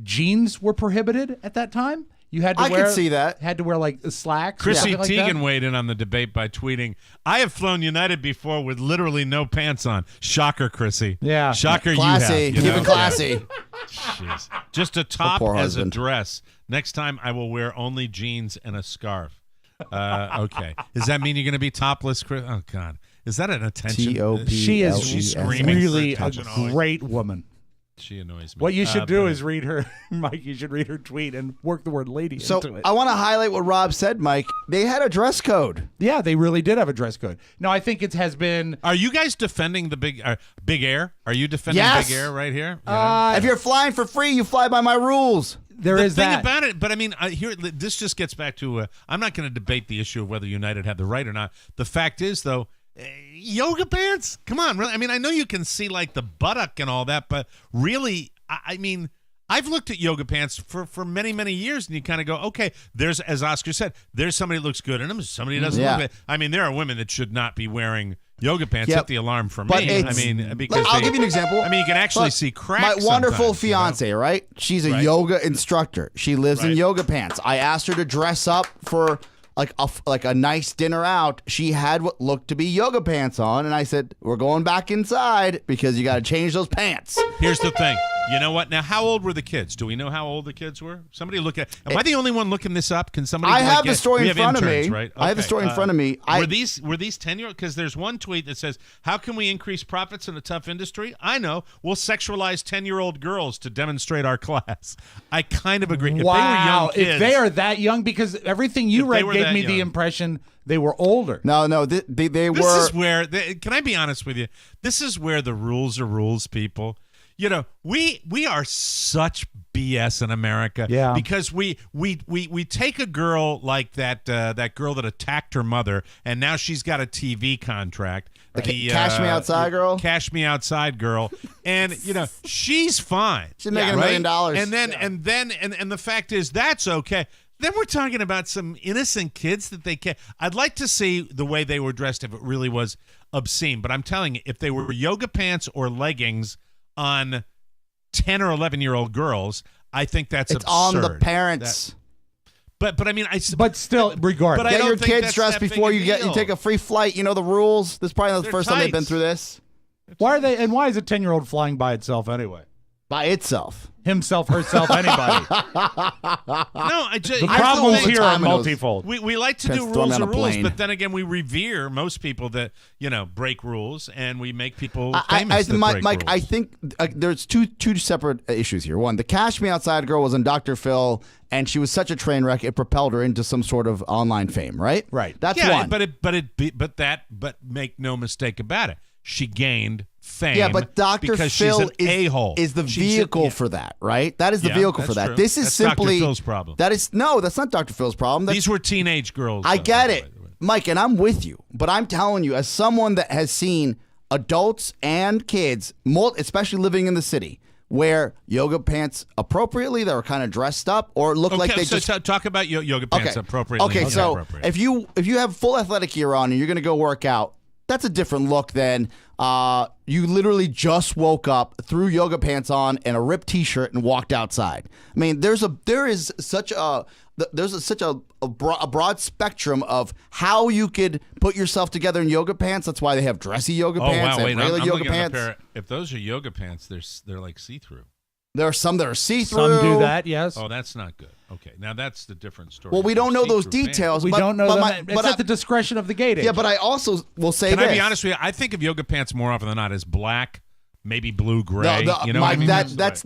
Speaker 4: jeans were prohibited at that time. You had to
Speaker 5: I
Speaker 4: wear,
Speaker 5: could see that.
Speaker 4: Had to wear like slacks. or
Speaker 3: Chrissy
Speaker 4: something like
Speaker 3: Teigen
Speaker 4: that.
Speaker 3: weighed in on the debate by tweeting, "I have flown United before with literally no pants on." Shocker, Chrissy.
Speaker 4: Yeah.
Speaker 3: Shocker,
Speaker 5: Classy.
Speaker 3: you
Speaker 5: Keep
Speaker 3: have.
Speaker 5: it classy.
Speaker 3: Jeez. Just a top
Speaker 5: poor
Speaker 3: as a
Speaker 5: husband.
Speaker 3: dress. Next time I will wear only jeans and a scarf. Okay. Does that mean you're going to be topless, Chris? Oh, God. Is that an attention?
Speaker 5: T-O-P.
Speaker 4: She is
Speaker 3: She's screaming
Speaker 4: really
Speaker 3: for
Speaker 4: a
Speaker 3: attention always.
Speaker 4: great woman.
Speaker 3: She annoys me.
Speaker 4: What you should do
Speaker 3: but-
Speaker 4: is read her, Mike. You should read her tweet and work the word "lady"
Speaker 5: So
Speaker 4: into it.
Speaker 5: I want to highlight what Rob said, Mike. They had a dress code.
Speaker 4: Yeah, they really did have a dress code. No, I think it has been.
Speaker 3: Are you guys defending the Big Air? Are you defending
Speaker 5: Yes.
Speaker 3: Big Air right here? You know?
Speaker 5: If you're flying for free, you fly by my rules.
Speaker 4: There
Speaker 3: the
Speaker 4: is
Speaker 3: thing
Speaker 4: that.
Speaker 3: about it, but I mean, here this just gets back to. I'm not going to debate the issue of whether United had the right or not. The fact is, though, yoga pants. Come on, really. I mean, I know you can see like the buttock and all that, but really, I mean, I've looked at yoga pants for many, many years, and you kind of go, okay, there's, as Oscar said, there's somebody that looks good in them, somebody doesn't
Speaker 5: Yeah.
Speaker 3: look good. I mean, there are women that should not be wearing yoga pants.
Speaker 5: Yep.
Speaker 3: Set the alarm for
Speaker 5: But
Speaker 3: me. I
Speaker 5: it's-
Speaker 3: mean, because
Speaker 5: I'll give you an example.
Speaker 3: I mean, you can actually
Speaker 5: Look,
Speaker 3: see cracks.
Speaker 5: My wonderful
Speaker 3: sometimes, you know?
Speaker 5: fiance, right? She's a
Speaker 3: Right.
Speaker 5: yoga instructor. She lives in
Speaker 3: Right.
Speaker 5: yoga pants. I asked her to dress up for like a nice dinner out. She had what looked to be yoga pants on, and I said, "We're going back inside because you got to change those pants."
Speaker 3: Here's the thing. You know what? Now, how old were the kids? Do we know how old the kids were? Somebody look at. Am I the only one looking this up? Can somebody?
Speaker 5: I have
Speaker 3: get,
Speaker 5: the story
Speaker 3: we
Speaker 5: in
Speaker 3: have
Speaker 5: front of
Speaker 3: interns,
Speaker 5: me.
Speaker 3: Right?
Speaker 5: I have the
Speaker 3: Okay,
Speaker 5: story in front of me.
Speaker 3: Were these 10-year-old? Because there's one tweet that says, "How can we increase profits in a tough industry?" I know. We'll sexualize 10-year-old girls to demonstrate our class. I kind of agree. If
Speaker 4: wow,
Speaker 3: they were young kids,
Speaker 4: if they are that young, because everything you
Speaker 3: If they
Speaker 4: read
Speaker 3: were
Speaker 4: gave
Speaker 3: that
Speaker 4: me the
Speaker 3: young.
Speaker 4: impression they were older.
Speaker 5: No, they
Speaker 3: This
Speaker 5: were.
Speaker 3: is where. Can I be honest with you? This is where the rules are rules, people. You know, we are such BS in America.
Speaker 4: Yeah.
Speaker 3: Because we take a girl like that girl that attacked her mother, and now she's got a TV contract. The
Speaker 5: Cash Me Outside girl?
Speaker 3: Cash Me Outside girl, and you know she's fine.
Speaker 5: She's making $1
Speaker 3: right?
Speaker 5: million.
Speaker 3: And the fact is that's okay. Then we're talking about some innocent kids that they can. I'd like to see the way they were dressed if it really was obscene. But I'm telling you, if they were yoga pants or leggings on 10 or 11-year-old girls, I think that's
Speaker 5: It's
Speaker 3: absurd.
Speaker 5: on the parents.
Speaker 3: But I mean,
Speaker 4: But still, regardless.
Speaker 3: But I
Speaker 5: Get
Speaker 3: don't
Speaker 5: your
Speaker 3: think
Speaker 5: kids
Speaker 3: that's
Speaker 5: dressed
Speaker 3: that big
Speaker 5: before
Speaker 3: a
Speaker 5: you
Speaker 3: deal.
Speaker 5: take a free flight. You know the rules. This is probably not the
Speaker 3: They're
Speaker 5: first time they've been
Speaker 3: tights.
Speaker 5: through this.
Speaker 4: Why are they? And why is a 10-year-old flying by itself anyway?
Speaker 5: By itself.
Speaker 4: Himself, herself, anybody.
Speaker 3: No,
Speaker 4: The
Speaker 5: I
Speaker 4: problems
Speaker 5: flew all the
Speaker 4: here are
Speaker 5: time and it was-
Speaker 4: multifold.
Speaker 3: we like to
Speaker 5: Parents
Speaker 3: do
Speaker 5: throw me
Speaker 3: rules
Speaker 5: on
Speaker 3: are
Speaker 5: a
Speaker 3: rules,
Speaker 5: plane.
Speaker 3: but then again, we revere most people that break rules, and we make people famous that
Speaker 5: Mike,
Speaker 3: break
Speaker 5: Mike,
Speaker 3: rules.
Speaker 5: I think there's two separate issues here. One, the Cash Me Outside girl was on Dr. Phil, and she was such a train wreck it propelled her into some sort of online fame. Right.
Speaker 4: Right.
Speaker 5: That's
Speaker 3: yeah,
Speaker 5: one.
Speaker 3: but make no mistake about it, she gained fame.
Speaker 5: Yeah, but Dr.
Speaker 3: because
Speaker 5: Phil
Speaker 3: she's an a-hole.
Speaker 5: is the
Speaker 3: She's
Speaker 5: vehicle
Speaker 3: yeah.
Speaker 5: for that, right? That is the
Speaker 3: Yeah,
Speaker 5: vehicle for
Speaker 3: that's
Speaker 5: that.
Speaker 3: true.
Speaker 5: This is
Speaker 3: That's
Speaker 5: simply
Speaker 3: Dr. Phil's problem.
Speaker 5: that's not Dr. Phil's problem. That's,
Speaker 3: These were teenage girls.
Speaker 5: I
Speaker 3: though,
Speaker 5: get
Speaker 3: by
Speaker 5: it,
Speaker 3: the way.
Speaker 5: Mike, and I'm with you. But I'm telling you, as someone that has seen adults and kids, especially living in the city, wear yoga pants appropriately that are kind of dressed up or look like they
Speaker 3: so
Speaker 5: just
Speaker 3: talk about yoga pants appropriately.
Speaker 5: Okay, so
Speaker 3: inappropriate.
Speaker 5: if you have full athletic gear on and you're going to go work out, that's a different look than you literally just woke up, threw yoga pants on and a ripped T-shirt and walked outside. I mean, there is such a there's such a broad spectrum of how you could put yourself together in yoga pants. That's why they have dressy yoga pants and regular yoga
Speaker 3: looking at
Speaker 5: pants.
Speaker 3: a pair. If those are yoga pants, they're like see-through.
Speaker 5: There are some that are see-through.
Speaker 4: Some do that, yes.
Speaker 3: Oh, that's not good. Okay, now that's the different story.
Speaker 5: Well, we don't know those
Speaker 3: See-through
Speaker 5: details.
Speaker 4: We
Speaker 5: but,
Speaker 4: don't know
Speaker 5: but
Speaker 4: them. It's at the discretion of the gate agent.
Speaker 5: Yeah, but I also will say
Speaker 3: Can
Speaker 5: this.
Speaker 3: I be honest with you? I think of yoga pants more often than not as black, maybe blue-gray. You know what I mean?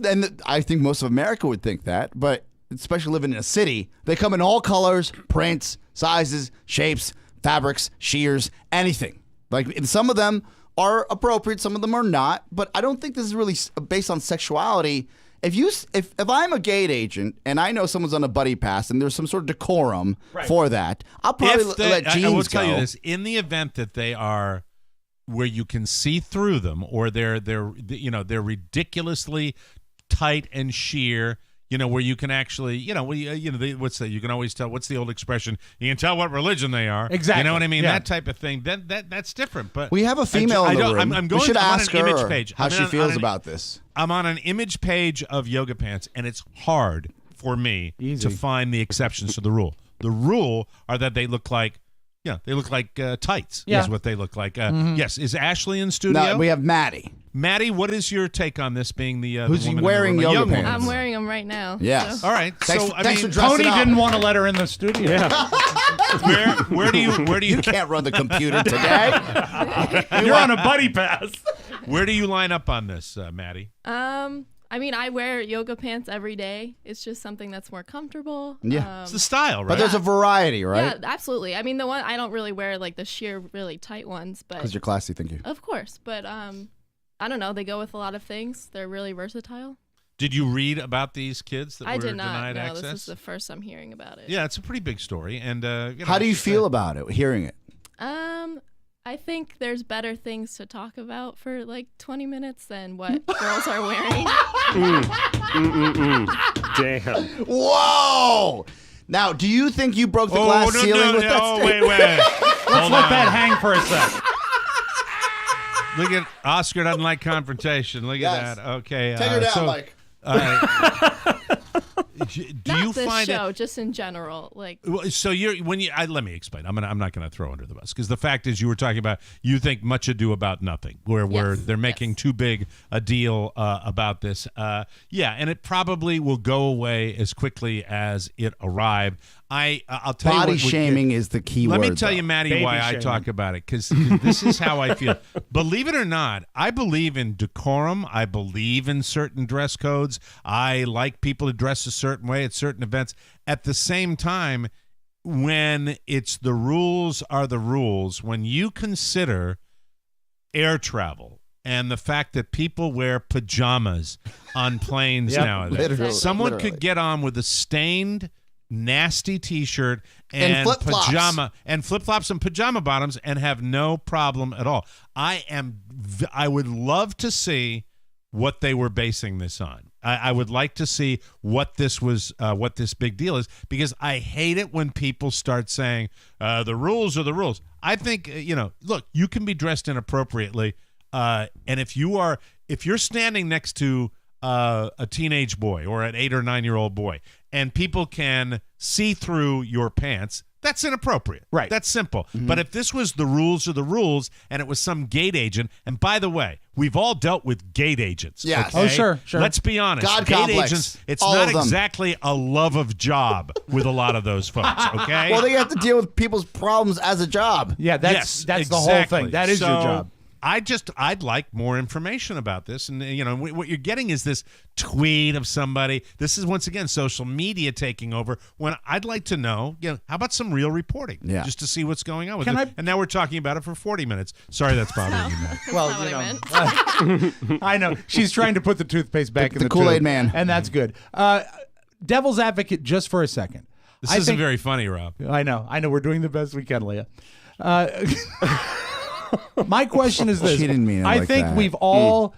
Speaker 5: And I think most of America would think that, but especially living in a city, they come in all colors, prints, sizes, shapes, fabrics, shears, anything. And some of them are appropriate, some of them are not, but I don't think this is really based on sexuality. If I'm a gate agent and I know someone's on a buddy pass and there's some sort of decorum for that, I'll probably let jeans go.
Speaker 3: I will tell you this: in the event that they are where you can see through them, or they're ridiculously tight and sheer. Where you can actually, you can always tell. What's the old expression? You can tell what religion they are.
Speaker 4: Exactly.
Speaker 3: You know what I mean?
Speaker 4: Yeah.
Speaker 3: That type of thing. Then that's different. But
Speaker 5: we have a female in the room.
Speaker 3: We should
Speaker 5: ask
Speaker 3: her
Speaker 5: her
Speaker 3: image page.
Speaker 5: how she feels about this.
Speaker 3: I'm on an image page of yoga pants, and it's hard for me to find the exceptions to the rule. The rule are that they look like. Yeah, they look like tights.
Speaker 4: Yeah.
Speaker 3: Is what they look like. Yes, is Ashley in studio?
Speaker 5: No, we have Maddie.
Speaker 3: Maddie, what is your take on this? Being the
Speaker 5: who's
Speaker 3: woman
Speaker 5: wearing
Speaker 3: in the room?
Speaker 5: yoga pants?
Speaker 15: I'm wearing them right now.
Speaker 5: Yes.
Speaker 15: So.
Speaker 3: All right.
Speaker 5: Thanks for dressing
Speaker 4: Tony
Speaker 5: up.
Speaker 4: didn't want to let her in the studio.
Speaker 3: Yeah. Where do you
Speaker 5: You can't run the computer today.
Speaker 4: You're on a buddy pass.
Speaker 3: Where do you line up on this, Maddie?
Speaker 15: I mean, I wear yoga pants every day. It's just something that's more comfortable.
Speaker 5: Yeah.
Speaker 3: It's the style, right?
Speaker 5: But there's a variety, right?
Speaker 15: Yeah, absolutely. I mean, the one I don't really wear like the sheer, really tight ones, but
Speaker 5: Because you're classy, thank you.
Speaker 15: of course. But I don't know. They go with a lot of things. They're really versatile.
Speaker 3: Did you read about these kids that
Speaker 15: I
Speaker 3: were
Speaker 15: did not.
Speaker 3: denied
Speaker 15: No,
Speaker 3: access?
Speaker 15: this is the first I'm hearing about it.
Speaker 3: Yeah, it's a pretty big story. And
Speaker 5: how do you feel about it, hearing it?
Speaker 15: I think there's better things to talk about for like 20 minutes than what girls are wearing.
Speaker 6: Damn.
Speaker 5: Whoa! Now, do you think you broke the glass ceiling with that statement?
Speaker 3: Wait.
Speaker 4: Let's let that hang for a sec.
Speaker 3: Look at Oscar doesn't like confrontation. Look
Speaker 5: Yes.
Speaker 3: at that. Okay.
Speaker 5: Take her down, Mike.
Speaker 3: All right. Do
Speaker 15: Not
Speaker 3: you
Speaker 15: this
Speaker 3: find
Speaker 15: show,
Speaker 3: it?
Speaker 15: just in general. Like,
Speaker 3: So let me explain. I'm not going to throw under the bus because the fact is you were talking about you think much ado about nothing, where they're making too big a deal about this. And it probably will go away as quickly as it arrived. I'll tell you
Speaker 5: Body
Speaker 3: what,
Speaker 5: shaming is the key
Speaker 3: Let
Speaker 5: word.
Speaker 3: me tell you, Maddie,
Speaker 4: Baby
Speaker 3: why
Speaker 4: shaming.
Speaker 3: I talk about it, because this is how I feel. Believe it or not, I believe in decorum. I believe in certain dress codes. I like people to dress a certain way at certain events. At the same time, when it's the rules are the rules, when you consider air travel and the fact that people wear pajamas on planes nowadays,
Speaker 5: Literally.
Speaker 3: could get on with a stained nasty t-shirt
Speaker 5: And flip-flops.
Speaker 3: pajama and flip-flops and pajama bottoms and have no problem at all. I would love to see what they were basing this on. I would like to see what this was, what this big deal is, because I hate it when people start saying the rules are the rules. I think look, you can be dressed inappropriately, and if you're standing next to a teenage boy or an 8 or 9 year old boy, and people can see through your pants, that's inappropriate.
Speaker 4: Right.
Speaker 3: That's simple. Mm-hmm. But if this was the rules are the rules, and it was some gate agent, and by the way, we've all dealt with gate agents.
Speaker 5: Yes.
Speaker 3: Okay?
Speaker 4: Oh, sure.
Speaker 3: Let's be honest.
Speaker 5: God
Speaker 3: gate
Speaker 5: complex.
Speaker 3: agents, it's
Speaker 5: All
Speaker 3: not
Speaker 5: of them.
Speaker 3: exactly a love of job with a lot of those folks, okay?
Speaker 5: Well, they have to deal with people's problems as a job.
Speaker 4: Yeah, that's
Speaker 3: Yes,
Speaker 4: the whole
Speaker 3: exactly.
Speaker 4: thing. That is your
Speaker 3: So,
Speaker 4: job.
Speaker 3: I'd like more information about this, and what you're getting is this tweet of somebody. This is once again social media taking over. When I'd like to know, how about some real reporting, just to see what's going on with it. And now we're talking about it for 40 minutes. Sorry, that's bothering you, Matt.
Speaker 4: Well,
Speaker 15: not what I meant.
Speaker 4: I know she's trying to put the toothpaste back in the
Speaker 5: Kool-Aid
Speaker 4: tube,
Speaker 5: man,
Speaker 4: and that's good. Devil's advocate, just for a second.
Speaker 3: This isn't very funny, Rob.
Speaker 4: I know. We're doing the best we can, Leah. My question is this.
Speaker 5: She didn't mean it
Speaker 4: I
Speaker 5: like
Speaker 4: think
Speaker 5: that.
Speaker 4: we've all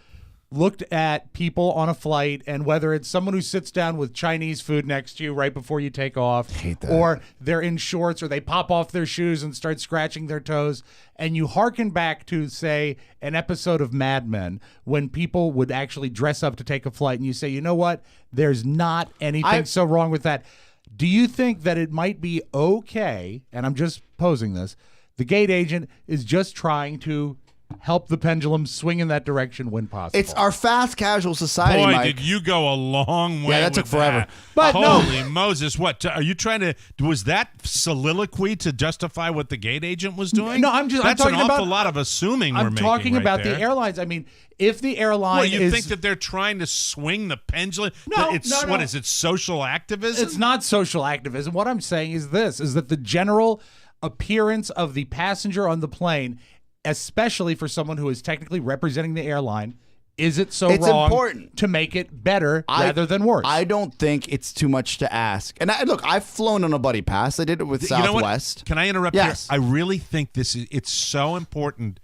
Speaker 4: looked at people on a flight, and whether it's someone who sits down with Chinese food next to you right before you take off, or they're in shorts, or they pop off their shoes and start scratching their toes, and you hearken back to, say, an episode of Mad Men when people would actually dress up to take a flight, and you say, you know what? There's not anything so wrong with that. Do you think that it might be okay, and I'm just posing this, the gate agent is just trying to help the pendulum swing in that direction when possible?
Speaker 5: It's our fast casual society,
Speaker 3: Boy,
Speaker 5: Mike.
Speaker 3: did you go a long way.
Speaker 5: Yeah, that
Speaker 3: with
Speaker 5: took forever.
Speaker 3: that.
Speaker 4: But
Speaker 3: holy Moses, what are you trying to? Was that soliloquy to justify what the gate agent was doing?
Speaker 4: No, I'm
Speaker 3: That's
Speaker 4: talking
Speaker 3: an awful
Speaker 4: about,
Speaker 3: lot of assuming.
Speaker 4: I'm
Speaker 3: we're making
Speaker 4: talking
Speaker 3: right
Speaker 4: about
Speaker 3: there.
Speaker 4: the airlines. I mean, if the airline
Speaker 3: Well, you
Speaker 4: is,
Speaker 3: think that they're trying to swing the pendulum?
Speaker 4: No,
Speaker 3: What
Speaker 4: no.
Speaker 3: is it? Social activism?
Speaker 4: It's not social activism. What I'm saying is this: is that the general appearance of the passenger on the plane, especially for someone who is technically representing the airline, is it so
Speaker 5: It's
Speaker 4: wrong
Speaker 5: important.
Speaker 4: to make it better rather than worse?
Speaker 5: I don't think it's too much to ask. And look, I've flown on a buddy pass. I did it with
Speaker 3: You know what?
Speaker 5: Southwest.
Speaker 3: Can I interrupt
Speaker 5: Yes.
Speaker 3: here? I really think it's so important.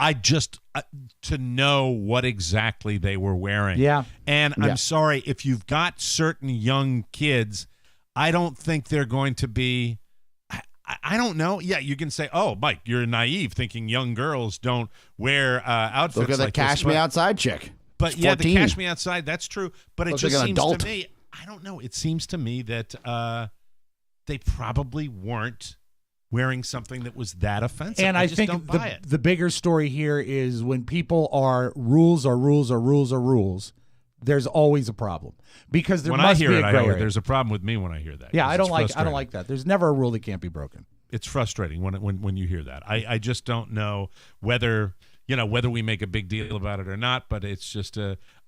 Speaker 3: I just to know what exactly they were wearing.
Speaker 4: Yeah.
Speaker 3: And
Speaker 5: Yeah.
Speaker 3: I'm sorry if you've got certain young kids, I don't think they're going to be. I don't know. Yeah, you can say, "Oh, Mike, you're naive, thinking young girls don't wear outfits
Speaker 5: Look at the
Speaker 3: like
Speaker 5: Cash
Speaker 3: this."
Speaker 5: Me Outside chick.
Speaker 3: But
Speaker 5: She's
Speaker 3: yeah, the
Speaker 5: 14.
Speaker 3: Cash Me Outside, that's true. But it
Speaker 5: Looks
Speaker 3: just
Speaker 5: like an
Speaker 3: seems
Speaker 5: adult.
Speaker 3: to me, I don't know. It seems to me that they probably weren't wearing something that was that offensive.
Speaker 4: And I
Speaker 3: just
Speaker 4: think
Speaker 3: don't buy it.
Speaker 4: the bigger story here is when people are rules are rules are rules are rules, there's always a problem because there
Speaker 3: When I
Speaker 4: must
Speaker 3: hear
Speaker 4: be
Speaker 3: it,
Speaker 4: a
Speaker 3: I
Speaker 4: gray
Speaker 3: know
Speaker 4: area.
Speaker 3: there's a problem with me when I hear that.
Speaker 4: Yeah,
Speaker 3: 'cause
Speaker 4: I don't
Speaker 3: it's
Speaker 4: like
Speaker 3: frustrating.
Speaker 4: that. There's never a rule that can't be broken.
Speaker 3: It's frustrating when you hear that. I just don't know whether we make a big deal about it or not. But it's just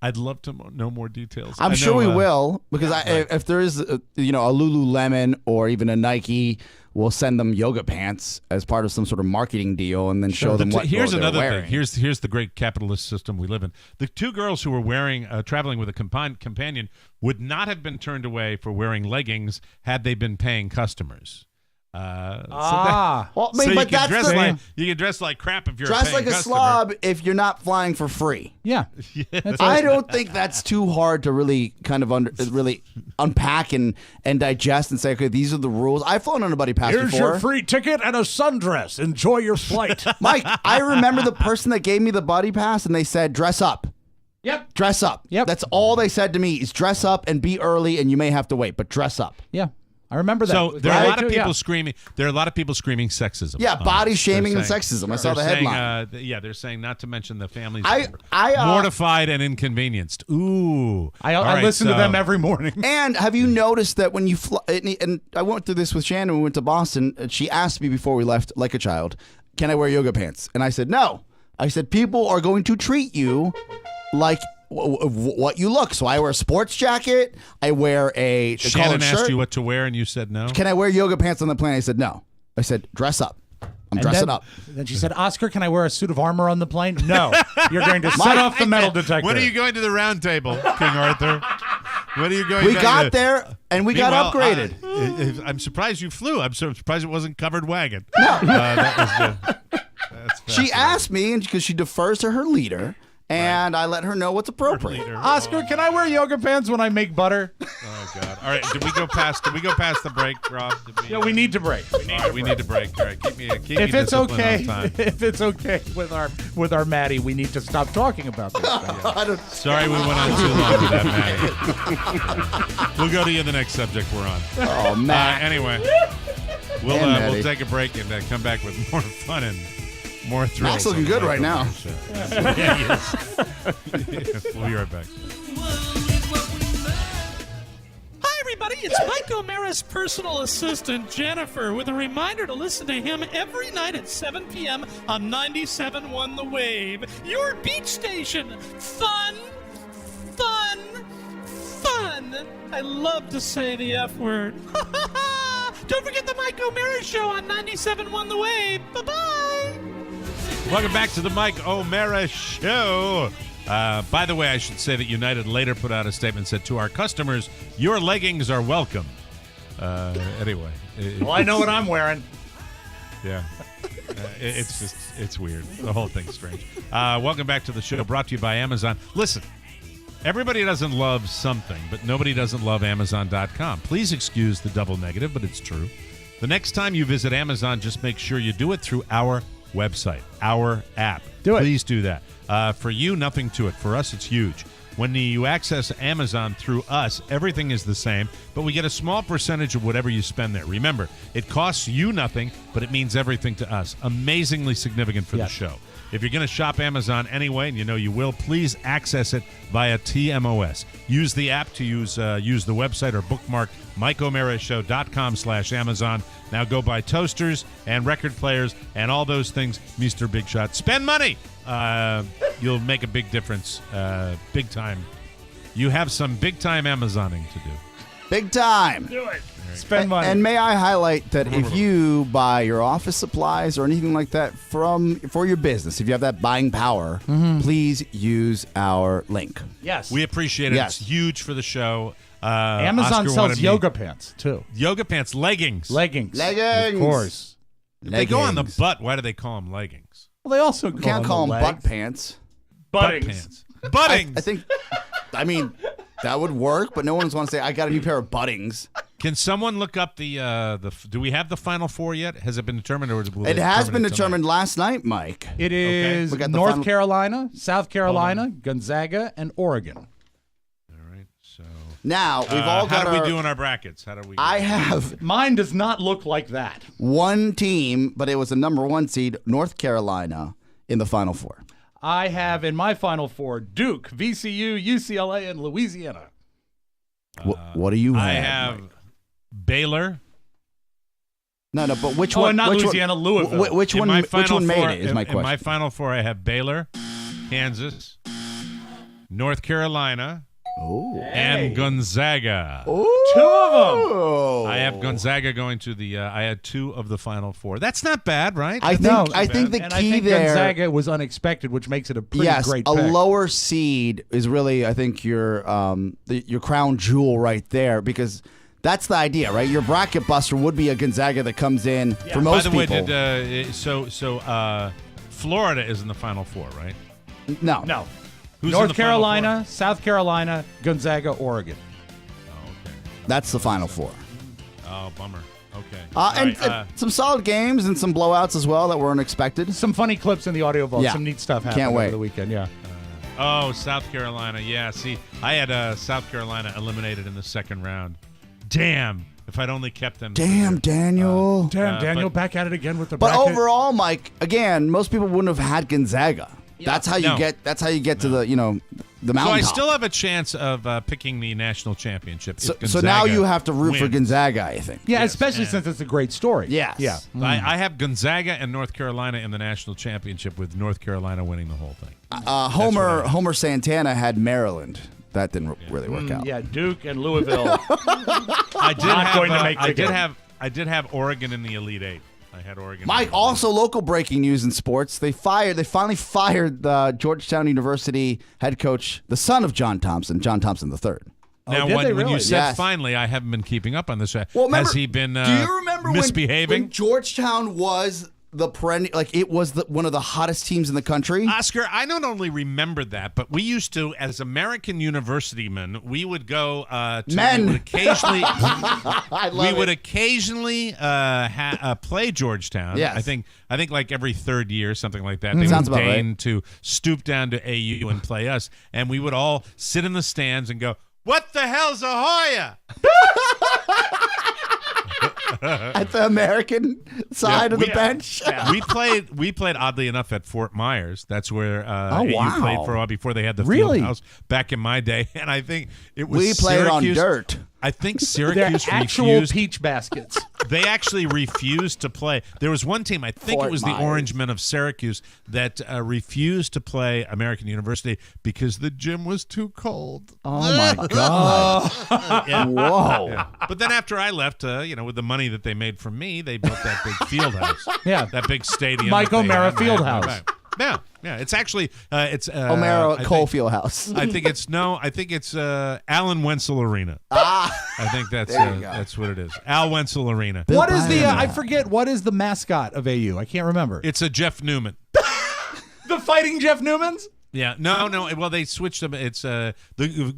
Speaker 3: I'd love to know more details.
Speaker 5: I'm
Speaker 3: I
Speaker 5: sure we
Speaker 3: know,
Speaker 5: will because
Speaker 3: right.
Speaker 5: if there is a Lululemon or even a Nike, we'll send them yoga pants as part of some sort of marketing deal and then show them what
Speaker 3: Here's
Speaker 5: they're
Speaker 3: another
Speaker 5: wearing.
Speaker 3: thing. Here's the great capitalist system we live in. The two girls who were wearing traveling with a companion would not have been turned away for wearing leggings had they been paying customers.
Speaker 5: Well,
Speaker 3: So you
Speaker 5: but
Speaker 3: can
Speaker 5: that's
Speaker 3: dress
Speaker 5: the
Speaker 3: like you can dress like crap if you're
Speaker 5: dress
Speaker 3: paying
Speaker 5: like a
Speaker 3: customer.
Speaker 5: slob if you're not flying for free.
Speaker 4: Yeah,
Speaker 5: I don't think that's too hard to really kind of really unpack and digest and say, okay, these are the rules. I've flown on a buddy pass
Speaker 4: Here's
Speaker 5: before.
Speaker 4: your free ticket and a sundress. Enjoy your flight.
Speaker 5: Mike, I remember the person that gave me the buddy pass and they said, dress up.
Speaker 4: Yep.
Speaker 5: Dress up.
Speaker 4: Yep.
Speaker 5: That's all they said to me is dress up and be early and you may have to wait, but dress up.
Speaker 4: Yeah, I remember that.
Speaker 3: So there are a lot of
Speaker 4: Too,
Speaker 3: people
Speaker 4: yeah.
Speaker 3: screaming. There are a lot of people screaming sexism.
Speaker 5: Yeah, body
Speaker 3: They're
Speaker 5: shaming and
Speaker 3: saying-
Speaker 5: sexism. I saw the
Speaker 3: they're saying,
Speaker 5: headline.
Speaker 3: they're saying not to mention the families
Speaker 5: I
Speaker 3: mortified and inconvenienced. Ooh,
Speaker 4: I
Speaker 3: All right,
Speaker 4: listen to
Speaker 3: so-
Speaker 4: them every morning.
Speaker 5: And have you noticed that when you fly, and I went through this with Shannon when we went to Boston, and she asked me before we left, like a child, can I wear yoga pants? And I said, no. I said, people are going to treat you like what you look. So I wear a sports jacket. I wear a
Speaker 3: Shannon
Speaker 5: collared
Speaker 3: asked
Speaker 5: shirt.
Speaker 3: you what to wear, and you said no.
Speaker 5: Can I wear yoga pants on the plane? I said, no. I said, dress up. I'm dressing up.
Speaker 4: Then she said, Oscar, can I wear a suit of armor on the plane? No. You're going to set off the metal detector.
Speaker 3: When are you going to the round table, King Arthur? When are you going?
Speaker 5: We
Speaker 3: back
Speaker 5: got
Speaker 3: to-
Speaker 5: there and we got
Speaker 3: Meanwhile,
Speaker 5: upgraded.
Speaker 3: I'm surprised you flew. I'm surprised it wasn't covered wagon.
Speaker 5: No.
Speaker 3: That's
Speaker 5: She
Speaker 3: fascinating.
Speaker 5: asked me, and because she defers to her leader, and I let her know what's appropriate.
Speaker 4: Oscar, can I wear yoga pants when I make butter?
Speaker 3: Oh God! All right, did we go past the break, Rob?
Speaker 4: Yeah, we need to break.
Speaker 3: We need to break. All right, keep me
Speaker 4: If
Speaker 3: me
Speaker 4: it's
Speaker 3: disciplined
Speaker 4: okay,
Speaker 3: on time.
Speaker 4: if it's okay with our Maddie, we need to stop talking about this.
Speaker 3: Sorry we went on too long with that, Maddie. We'll go to you the next subject we're on.
Speaker 5: Oh, Matt.
Speaker 3: Anyway,
Speaker 5: And
Speaker 3: we'll
Speaker 5: Maddie.
Speaker 3: take a break and come back with more fun and more thrills.
Speaker 5: Matt's looking
Speaker 3: on the
Speaker 5: good right
Speaker 3: Michael
Speaker 5: now.
Speaker 3: Moore Show. Yeah, he is. We'll be right back.
Speaker 16: Hi, everybody. It's Mike O'Mara's personal assistant, Jennifer, with a reminder to listen to him every night at 7 p.m. on 97.1 The Wave. Your beach station. Fun, fun, fun. I love to say the F word. Don't forget the Mike O'Mara Show on 97.1 The Wave. Bye-bye.
Speaker 3: Welcome back to the Mike O'Mara Show. By the way, I should say that United later put out a statement that said, to our customers, your leggings are welcome. Anyway.
Speaker 4: Well, I know what I'm wearing.
Speaker 3: Yeah. It's weird. The whole thing's strange. Welcome back to the show, brought to you by Amazon. Listen, everybody doesn't love something, but nobody doesn't love Amazon.com. Please excuse the double negative, but it's true. The next time you visit Amazon, just make sure you do it through our website, our app.
Speaker 4: Do it.
Speaker 3: Please do that. For you, nothing to it. For us, it's huge. when you access Amazon through us, everything is the same, but we get a small percentage of whatever you spend there. Remember, it costs you nothing, but it means everything to us. Amazingly significant for the show. If you're going to shop Amazon anyway, and you know you will, please access it via TMOS. Use the app to use the website or bookmark MikeOMaraShow.com/Amazon. Now go buy toasters and record players and all those things, Mr. Big Shot. Spend money. You'll make a big difference. Big time. You have some big time Amazoning to do.
Speaker 5: Big time.
Speaker 4: Do it. Spend money.
Speaker 5: And may I highlight that if you buy your office supplies or anything like that for your business, if you have that buying power, please use our link.
Speaker 4: Yes.
Speaker 3: We appreciate it.
Speaker 5: Yes.
Speaker 3: It's huge for the show.
Speaker 4: Amazon
Speaker 3: Oscar
Speaker 4: sells yoga pants, too.
Speaker 3: Yoga pants, leggings.
Speaker 4: Leggings.
Speaker 5: Leggings.
Speaker 4: Of course.
Speaker 3: If they go on the butt, why do they call them leggings?
Speaker 4: Well, they also
Speaker 5: You can't call them butt pants.
Speaker 3: Butt pants. Buttings.
Speaker 5: I think, that would work, but no one's want to say, I got a new pair of buttings.
Speaker 3: Can someone look up the do we have the Final Four yet? Has it been determined? Or
Speaker 5: It has been determined last night, Mike.
Speaker 4: It is North Carolina, South Carolina, Gonzaga, and Oregon.
Speaker 3: All right. So
Speaker 5: now we've all got.
Speaker 3: How do we do in our brackets? How do we?
Speaker 5: I have.
Speaker 4: Mine does not look like that.
Speaker 5: One team, but it was the number 1 seed, North Carolina, in the Final Four.
Speaker 4: I have in my Final Four Duke, VCU, UCLA, and Louisiana.
Speaker 5: What do you have?
Speaker 3: I have Baylor.
Speaker 5: No, but which one?
Speaker 4: Not
Speaker 5: which
Speaker 4: Louisiana,
Speaker 5: one,
Speaker 4: Louisville.
Speaker 5: Which one made it? Is my question.
Speaker 3: In my Final Four, I have Baylor, Kansas, North Carolina, and Gonzaga.
Speaker 4: Two of them.
Speaker 3: I have Gonzaga going to the. I had 2 of the Final Four. That's not bad, right?
Speaker 5: I think the key there.
Speaker 4: Gonzaga was unexpected, which makes it a pretty great
Speaker 5: pick.
Speaker 4: Yes,
Speaker 5: a lower seed is really, I think, your crown jewel right there, because that's the idea, right? Your bracket buster would be a Gonzaga that comes in for most people.
Speaker 3: By the way, Florida is in the Final Four, right?
Speaker 5: No.
Speaker 3: Who's
Speaker 4: North
Speaker 3: in the
Speaker 4: Carolina, South Carolina, Gonzaga, Oregon.
Speaker 3: Oh, okay.
Speaker 5: That's the Final Four.
Speaker 3: Oh, bummer. Okay.
Speaker 5: And some solid games and some blowouts as well that were unexpected.
Speaker 4: Some funny clips in the audio vault.
Speaker 5: Yeah.
Speaker 4: Some neat stuff happened
Speaker 5: Can't wait.
Speaker 4: over the weekend. Yeah.
Speaker 3: South Carolina. Yeah, see, I had South Carolina eliminated in the second round. Damn. If I'd only kept them.
Speaker 5: Damn, Daniel.
Speaker 4: Daniel back at it again with the
Speaker 5: But
Speaker 4: bracket.
Speaker 5: overall, Mike, again, most people wouldn't have had Gonzaga. Yeah. That's how you get. That's how you get to the the mountain.
Speaker 3: So I
Speaker 5: top.
Speaker 3: still have a chance of picking the national championship.
Speaker 5: So now you have to root for
Speaker 3: wins.
Speaker 5: Gonzaga, I think.
Speaker 4: Yeah, especially since it's a great story.
Speaker 5: Yes.
Speaker 4: Yeah.
Speaker 3: I have Gonzaga and North Carolina in the national championship, with North Carolina winning the whole thing.
Speaker 5: Homer Santana had Maryland. That didn't really work out.
Speaker 4: Yeah, Duke and Louisville.
Speaker 3: I did have Oregon in the Elite Eight. I had Oregon.
Speaker 5: Mike, also local breaking news in sports. They finally fired the Georgetown University head coach, the son of John Thompson III.
Speaker 3: Now, when you said finally, I haven't been keeping up on this.
Speaker 5: Well, remember,
Speaker 3: has he been
Speaker 5: do you remember
Speaker 3: misbehaving?
Speaker 5: when Georgetown was the it was one of the hottest teams in the country?
Speaker 3: Oscar, I don't only remember that, but we used to, as American university men, we would go to
Speaker 5: men.
Speaker 3: We would occasionally
Speaker 5: I love
Speaker 3: occasionally play Georgetown.
Speaker 5: Yes.
Speaker 3: I think like every third year, something like that. They
Speaker 5: Sounds
Speaker 3: would
Speaker 5: about
Speaker 3: deign
Speaker 5: right.
Speaker 3: to stoop down to AU and play us, and we would all sit in the stands and go, "What the hell's a Hoya?"
Speaker 5: At the American side of the bench.
Speaker 3: We played oddly enough at Fort Myers. That's where
Speaker 5: wow.
Speaker 3: AU played for a while before they had the
Speaker 4: Really?
Speaker 3: field house back in my day. And I think it was
Speaker 5: We played
Speaker 3: Syracuse.
Speaker 5: on dirt.
Speaker 3: I think
Speaker 4: They're
Speaker 3: Syracuse
Speaker 4: actual
Speaker 3: refused.
Speaker 4: peach baskets.
Speaker 3: They actually refused to play. There was one team, I think
Speaker 5: Fort
Speaker 3: it was
Speaker 5: Myers.
Speaker 3: the Orange Men of Syracuse, that refused to play American University because the gym was too cold.
Speaker 5: Oh my God!
Speaker 3: Yeah.
Speaker 5: Whoa!
Speaker 3: Yeah. But then after I left, with the money that they made from me, they built that big field house.
Speaker 4: Yeah.
Speaker 3: That big stadium.
Speaker 4: Mike
Speaker 3: that they
Speaker 4: O'Mara
Speaker 3: had.
Speaker 4: Field House.
Speaker 3: Yeah. It's actually it's
Speaker 5: O'Mara
Speaker 3: I
Speaker 5: Coalfield House.
Speaker 3: I think it's Allen Wenzel Arena.
Speaker 5: Ah,
Speaker 3: I think that's
Speaker 5: There you go.
Speaker 3: that's what it is. Al Wenzel Arena.
Speaker 4: What is the? I forget. What is the mascot of AU? I can't remember.
Speaker 3: It's a Jeff Newman.
Speaker 4: The Fighting Jeff Newmans.
Speaker 3: Yeah. No. Well, they switched them. It's the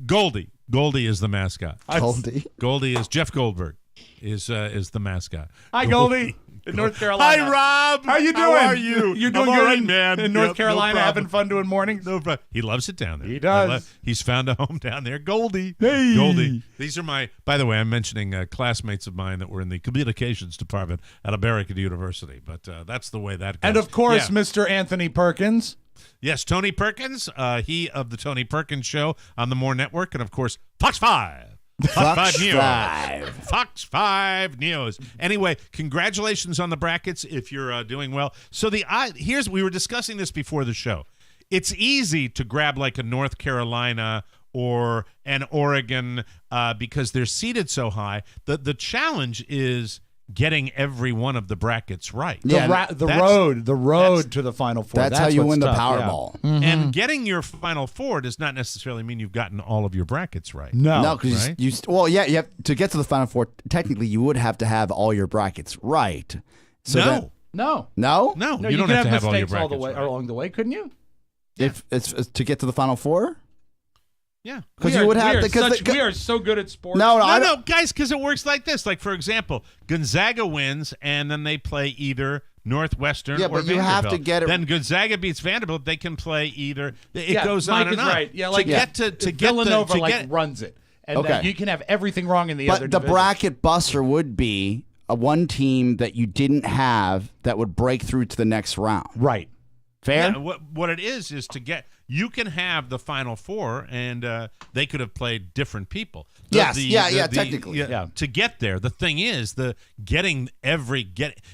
Speaker 3: Goldie. Goldie is the mascot.
Speaker 5: Goldie.
Speaker 3: Goldie is Jeff Goldberg. Is the mascot.
Speaker 4: Hi, Goldie. in North Carolina.
Speaker 3: Hi, Rob.
Speaker 4: How you doing?
Speaker 3: How are you?
Speaker 4: You're doing
Speaker 3: I'm
Speaker 4: good
Speaker 3: all right, man.
Speaker 4: in North
Speaker 3: Yep,
Speaker 4: Carolina,
Speaker 3: no
Speaker 4: having
Speaker 3: problem.
Speaker 4: fun doing mornings.
Speaker 3: No problem. He loves it down there.
Speaker 4: He does.
Speaker 3: He's found a home down there. Goldie.
Speaker 4: Hey.
Speaker 3: Goldie. These are my, by the way, I'm mentioning classmates of mine that were in the communications department at American University, but that's the way that goes.
Speaker 4: And of course,
Speaker 3: Yeah.
Speaker 4: Mr. Anthony Perkins.
Speaker 3: Yes, Tony Perkins, he of the Tony Perkins Show on the More Network, and of course, Fox 5. Fox 5 News. Fox 5 News. Anyway, congratulations on the brackets if you're doing well. So we were discussing this before the show. It's easy to grab like a North Carolina or an Oregon because they're seated so high. The challenge is getting every one of the brackets right.
Speaker 4: The road to the Final Four.
Speaker 5: That's how you
Speaker 4: what's
Speaker 5: win the
Speaker 4: tough,
Speaker 5: Powerball.
Speaker 4: yeah. Mhm.
Speaker 3: And getting your Final Four does not necessarily mean you've gotten all of your brackets right.
Speaker 5: No, because
Speaker 3: right?
Speaker 5: you have to get to the Final Four. Technically, you would have to have all your brackets right. So
Speaker 3: No.
Speaker 5: that-
Speaker 4: No.
Speaker 5: no,
Speaker 3: you don't
Speaker 4: could
Speaker 3: have to have all your
Speaker 4: mistakes all
Speaker 3: brackets
Speaker 4: the way
Speaker 3: right.
Speaker 4: along the way, couldn't you?
Speaker 5: If it's to get to the Final Four,
Speaker 3: Yeah.
Speaker 5: because you would have
Speaker 4: we are so good at sports.
Speaker 3: No, guys, because it works like this. Like, for example, Gonzaga wins, and then they play either Northwestern
Speaker 5: Yeah,
Speaker 3: or
Speaker 5: but
Speaker 3: Vanderbilt.
Speaker 5: you have to get it-
Speaker 3: Then Gonzaga beats Vanderbilt. They can play either. It
Speaker 4: Yeah,
Speaker 3: goes
Speaker 4: Mike
Speaker 3: on and
Speaker 4: is
Speaker 3: on.
Speaker 4: right. Yeah, like
Speaker 3: to get
Speaker 4: Villanova
Speaker 3: the, to get,
Speaker 4: runs it, and
Speaker 5: Okay.
Speaker 4: then you can have everything wrong in the other.
Speaker 5: but the
Speaker 4: division.
Speaker 5: bracket buster would be a one team that you didn't have that would break through to the next round.
Speaker 4: Right.
Speaker 5: Fair.
Speaker 3: Yeah, what it is to get. You can have the Final Four, and they could have played different people.
Speaker 5: Yes, technically.
Speaker 3: Yeah. To get there, the thing is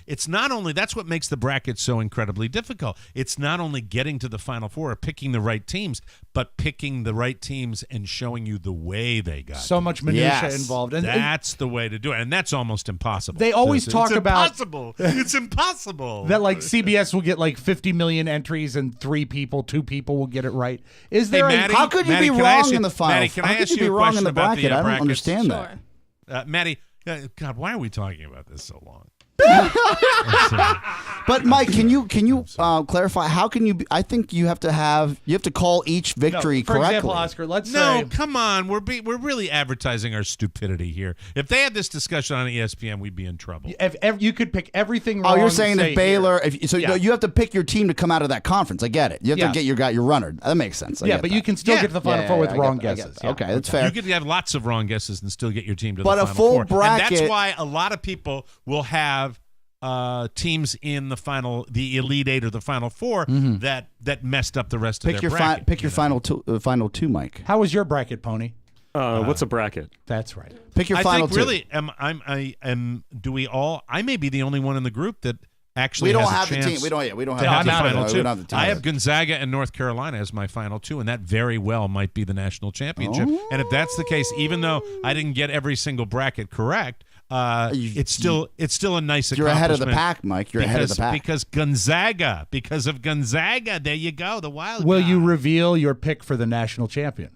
Speaker 3: it's not only that's what makes the bracket so incredibly difficult. It's not only getting to the Final Four or picking the right teams, but picking the right teams and showing you the way they got.
Speaker 4: So much minutia involved, and
Speaker 3: that's the way to do it, and that's almost impossible.
Speaker 4: They always talk about
Speaker 3: impossible. It's impossible
Speaker 4: that like CBS will get like 50 million entries and 2 people will get it right. Is there?
Speaker 3: Maddie,
Speaker 5: how could you
Speaker 3: Maddie,
Speaker 5: be
Speaker 3: can I
Speaker 5: wrong
Speaker 3: ask you-
Speaker 5: in the final?
Speaker 3: Maddie, can
Speaker 5: how
Speaker 3: I
Speaker 5: could
Speaker 3: ask
Speaker 5: you
Speaker 3: you
Speaker 5: be
Speaker 3: a
Speaker 5: wrong in
Speaker 3: question
Speaker 5: the
Speaker 3: about the,
Speaker 5: bracket? I don't
Speaker 3: brackets?
Speaker 5: understand
Speaker 15: Sure.
Speaker 5: that.
Speaker 3: Maddie, God, why are we talking about this so long?
Speaker 5: But Mike, can you clarify? How can you? I think you have to call each victory
Speaker 4: for
Speaker 5: correctly.
Speaker 4: example, Oscar, let's
Speaker 3: No,
Speaker 4: say
Speaker 3: come on. We're really advertising our stupidity here. If they had this discussion on ESPN, we'd be in trouble.
Speaker 4: if you could pick everything wrong.
Speaker 5: Oh, you're saying
Speaker 4: say
Speaker 5: if Baylor,
Speaker 4: here.
Speaker 5: you have to pick your team to come out of that conference. I get it. You have
Speaker 4: Yeah.
Speaker 5: to get your runner. That makes sense. I
Speaker 4: Yeah,
Speaker 5: get
Speaker 4: but
Speaker 5: that.
Speaker 4: you can still get to the Final Four with
Speaker 5: I
Speaker 4: wrong
Speaker 5: get that.
Speaker 4: guesses.
Speaker 5: Okay, that's fair.
Speaker 3: You could have lots of wrong guesses and still get your team to
Speaker 5: But
Speaker 3: the
Speaker 5: a
Speaker 3: Final
Speaker 5: full
Speaker 3: Four. And
Speaker 5: bracket-
Speaker 3: that's why a lot of people will have teams in the Elite Eight or the Final Four that messed up the rest of
Speaker 5: Pick
Speaker 3: their
Speaker 5: your
Speaker 3: bracket.
Speaker 5: pick your final two, Mike.
Speaker 4: How was your bracket, Pony?
Speaker 6: What's a bracket?
Speaker 4: That's right.
Speaker 5: Pick your
Speaker 3: I
Speaker 5: final
Speaker 3: think
Speaker 5: two.
Speaker 3: really, do we all? I may be the only one in the group that actually
Speaker 5: We don't
Speaker 3: has a
Speaker 5: have the
Speaker 3: chance
Speaker 5: team. We don't
Speaker 3: to
Speaker 5: have
Speaker 3: have
Speaker 5: the
Speaker 3: the
Speaker 5: team.
Speaker 3: final
Speaker 5: We
Speaker 3: two.
Speaker 5: don't have the team.
Speaker 3: I have Gonzaga and North Carolina as my final two, and that very well might be the national championship.
Speaker 5: Oh.
Speaker 3: And if that's the case, even though I didn't get every single bracket correct, it's still a nice
Speaker 5: You're ahead of the
Speaker 3: accomplishment
Speaker 5: pack, Mike. You're ahead of the pack.
Speaker 3: because of Gonzaga. There you go, the wild.
Speaker 4: Will
Speaker 3: guy.
Speaker 4: you reveal your pick for the national champion?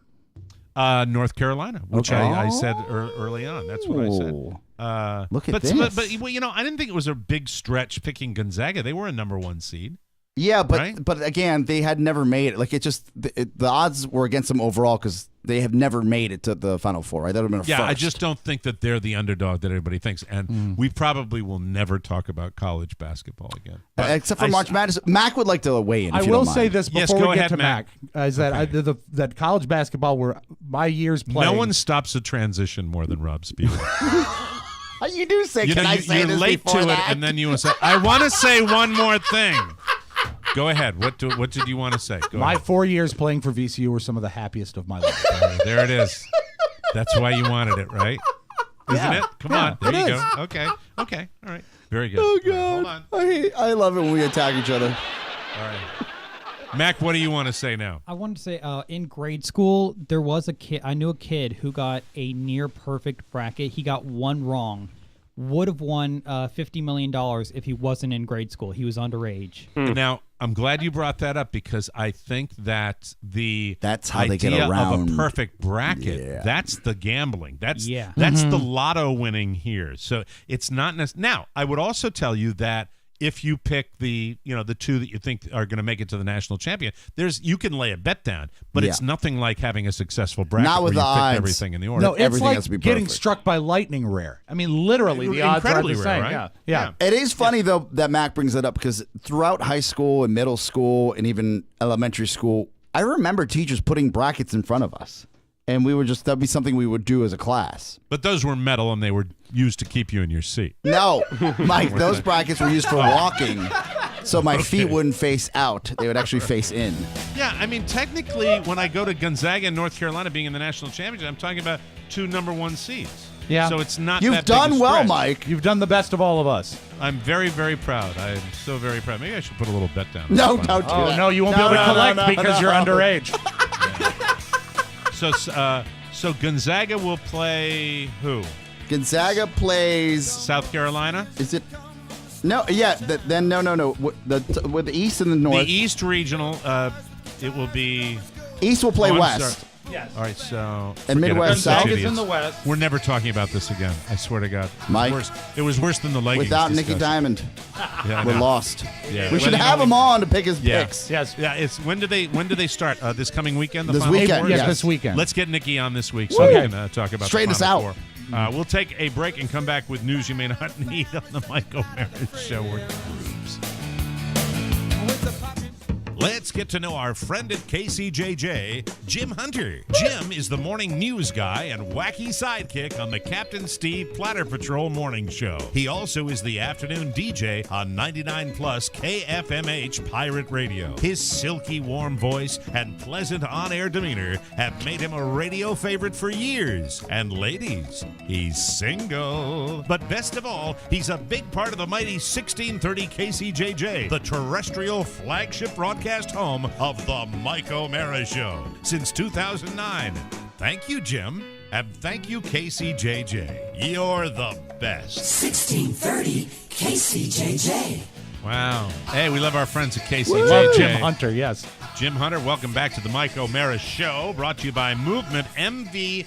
Speaker 3: North Carolina, which
Speaker 4: Okay.
Speaker 3: I said early on. That's what I said.
Speaker 5: Look at
Speaker 3: but,
Speaker 5: this.
Speaker 3: But well, I didn't think it was a big stretch picking Gonzaga. They were a number 1 seed.
Speaker 5: Yeah, but
Speaker 3: Right?
Speaker 5: but again, they had never made it. Like the odds were against them overall because they have never made it to the Final Four. Right? That would have been a
Speaker 3: Yeah,
Speaker 5: first.
Speaker 3: I just don't think that they're the underdog that everybody thinks. And we probably will never talk about college basketball again. But
Speaker 5: except for March Madness. Mac would like to weigh in. If
Speaker 4: I
Speaker 5: you
Speaker 4: will
Speaker 5: don't
Speaker 4: say
Speaker 5: mind.
Speaker 4: this
Speaker 3: Yes,
Speaker 4: before
Speaker 3: go
Speaker 4: we get
Speaker 3: ahead,
Speaker 4: to
Speaker 3: Mac.
Speaker 4: Mac, is that that college basketball were my years playing.
Speaker 3: No one stops a transition more than Rob Speed.
Speaker 5: You do say.
Speaker 3: You're
Speaker 5: say this
Speaker 3: late
Speaker 5: before
Speaker 3: to
Speaker 5: that?
Speaker 3: it, and then you say, "I want to say one more thing." Go ahead. What did you want to say? Go
Speaker 4: My
Speaker 3: ahead.
Speaker 4: 4 years playing for VCU were some of the happiest of my life.
Speaker 3: There it is. That's why you wanted it, right? Isn't
Speaker 4: Yeah.
Speaker 3: it? Come
Speaker 4: Yeah,
Speaker 3: on. There
Speaker 4: it
Speaker 3: you
Speaker 4: is.
Speaker 3: go. Okay. All right. Very good.
Speaker 5: Oh
Speaker 3: All right,
Speaker 5: God!
Speaker 3: hold on.
Speaker 5: I love it when we attack each other.
Speaker 3: All right. Mac, what do you want to say now?
Speaker 7: I wanted to say, in grade school, there was a kid. I knew a kid who got a near perfect bracket. He got one wrong. Would have won $50 million if he wasn't in grade school. He was underage.
Speaker 3: Now, I'm glad you brought that up because I think that
Speaker 5: that's how
Speaker 3: idea
Speaker 5: they get around
Speaker 3: of a perfect bracket. That's the gambling. That's the lotto winning here. So it's not now. I would also tell you that if you pick the two that you think are going to make it to the national champion, you can lay a bet down, but it's nothing like having a successful bracket
Speaker 5: Not with
Speaker 3: where
Speaker 5: the
Speaker 3: you pick
Speaker 5: odds.
Speaker 3: everything in the order.
Speaker 4: No, it's
Speaker 5: Everything
Speaker 4: like
Speaker 5: has to be
Speaker 4: getting
Speaker 5: perfect.
Speaker 4: struck by lightning rare. I mean, literally, the odds are
Speaker 3: Incredibly
Speaker 4: the
Speaker 3: rare,
Speaker 4: same.
Speaker 3: right?
Speaker 4: Yeah.
Speaker 5: It is funny, though, that Mac brings that up because throughout high school and middle school and even elementary school, I remember teachers putting brackets in front of us. And that'd be something we would do as a class.
Speaker 3: But those were metal, and they were used to keep you in your seat.
Speaker 5: No, Mike, those brackets were used for walking, so my feet wouldn't face out. They would actually face in.
Speaker 3: Yeah, I mean, technically, when I go to Gonzaga and North Carolina being in the national championship, I'm talking about 2 number 1 seeds.
Speaker 4: Yeah.
Speaker 3: So it's not
Speaker 5: You've
Speaker 3: that big
Speaker 5: done
Speaker 3: a
Speaker 5: well,
Speaker 3: stretch.
Speaker 5: Mike.
Speaker 4: You've done the best of all of us.
Speaker 3: I'm very, very proud. I am so very proud. Maybe I should put a little bet down.
Speaker 5: No, don't do
Speaker 4: Oh,
Speaker 5: that.
Speaker 4: no, you won't be able to collect because you're underage.
Speaker 3: So Gonzaga will play who?
Speaker 5: Gonzaga plays.
Speaker 3: South Carolina?
Speaker 5: Is it? No, yeah. Then no. With the East and the North.
Speaker 3: The East Regional, it will be...
Speaker 5: East will play
Speaker 3: I'm
Speaker 5: West.
Speaker 3: sorry.
Speaker 4: Yes.
Speaker 3: All right, so...
Speaker 5: And
Speaker 3: forget it.
Speaker 5: Midwest,
Speaker 3: Bunch of
Speaker 5: South.
Speaker 4: Gonzaga's
Speaker 3: idiots.
Speaker 4: in the West.
Speaker 3: We're never talking about this again. I swear to God.
Speaker 5: Mike?
Speaker 3: It was worse than the leggings
Speaker 5: Without Nicky
Speaker 3: discussion.
Speaker 5: Diamond,
Speaker 3: Yeah, I
Speaker 5: we're
Speaker 3: know.
Speaker 5: lost.
Speaker 3: Yeah.
Speaker 5: We should
Speaker 3: Well,
Speaker 5: have him on to pick his
Speaker 3: Yeah.
Speaker 5: picks.
Speaker 4: Yes.
Speaker 3: Yeah, it's when do they start? This coming weekend? The
Speaker 5: This
Speaker 3: Final
Speaker 5: weekend,
Speaker 3: Four?
Speaker 4: Yes,
Speaker 5: yes.
Speaker 4: this weekend.
Speaker 3: Let's get Nikki on this week so we can talk about
Speaker 5: Straighten
Speaker 3: the
Speaker 5: us
Speaker 3: Final
Speaker 5: out.
Speaker 3: Four. We'll take a break and come back with news you may not need on the Mike O'Meara Show. We're groups. Let's get to know our friend at KCJJ, Jim Hunter. Jim is the morning news guy and wacky sidekick on the Captain Steve Platter Patrol morning show. He also is the afternoon DJ on 99 Plus KFMH Pirate Radio. His silky warm voice and pleasant on-air demeanor have made him a radio favorite for years. And ladies, he's single. But best of all, he's a big part of the mighty 1630 KCJJ, the terrestrial flagship broadcast home of the Mike O'Meara Show since 2009. Thank you, Jim, and thank you, KCJJ. You're the best.
Speaker 17: 1630 KCJJ.
Speaker 3: Wow. Hey, we love our friends at KCJJ.
Speaker 4: Love Jim Hunter, yes.
Speaker 3: Jim Hunter, welcome back to the Mike O'Meara Show, brought to you by Movement MVMT.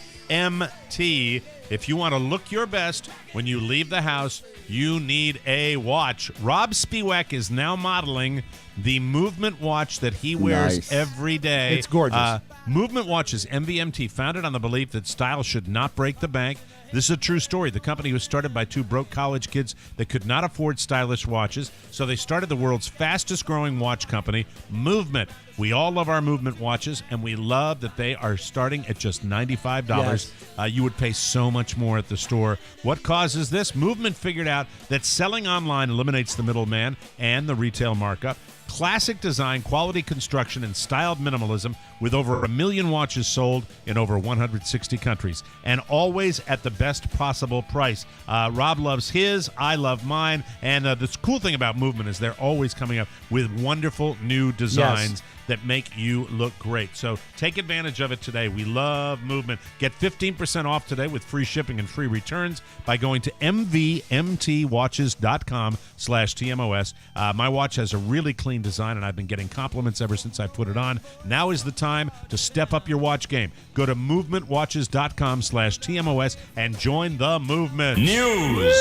Speaker 3: If you want to look your best when you leave the house, you need a watch. Rob Spiewak is now modeling the Movement watch that he wears
Speaker 5: Nice.
Speaker 3: every day.
Speaker 4: It's gorgeous.
Speaker 3: Movement watches, MVMT, founded on the belief that style should not break the bank. This is a true story. The company was started by 2 broke college kids that could not afford stylish watches, so they started the world's fastest growing watch company, Movement. We all love our Movement watches, and we love that they are starting at just $95.
Speaker 4: Yes.
Speaker 3: You would pay so much more at the store. What causes this? Movement figured out that selling online eliminates the middleman and the retail markup. Classic design, quality construction, and styled minimalism with over 1 million watches sold in over 160 countries, and always at the best possible price. Rob loves his, I love mine, and the cool thing about Movement is they're always coming up with wonderful new designs that make you look great. So take advantage of it today. We love Movement. Get 15% off today with free shipping and free returns by going to mvmtwatches.com/TMOS. My watch has a really clean design, and I've been getting compliments ever since I put it on. Now is the time to step up your watch game. Go to movementwatches.com/TMOS and join the movement.
Speaker 14: News.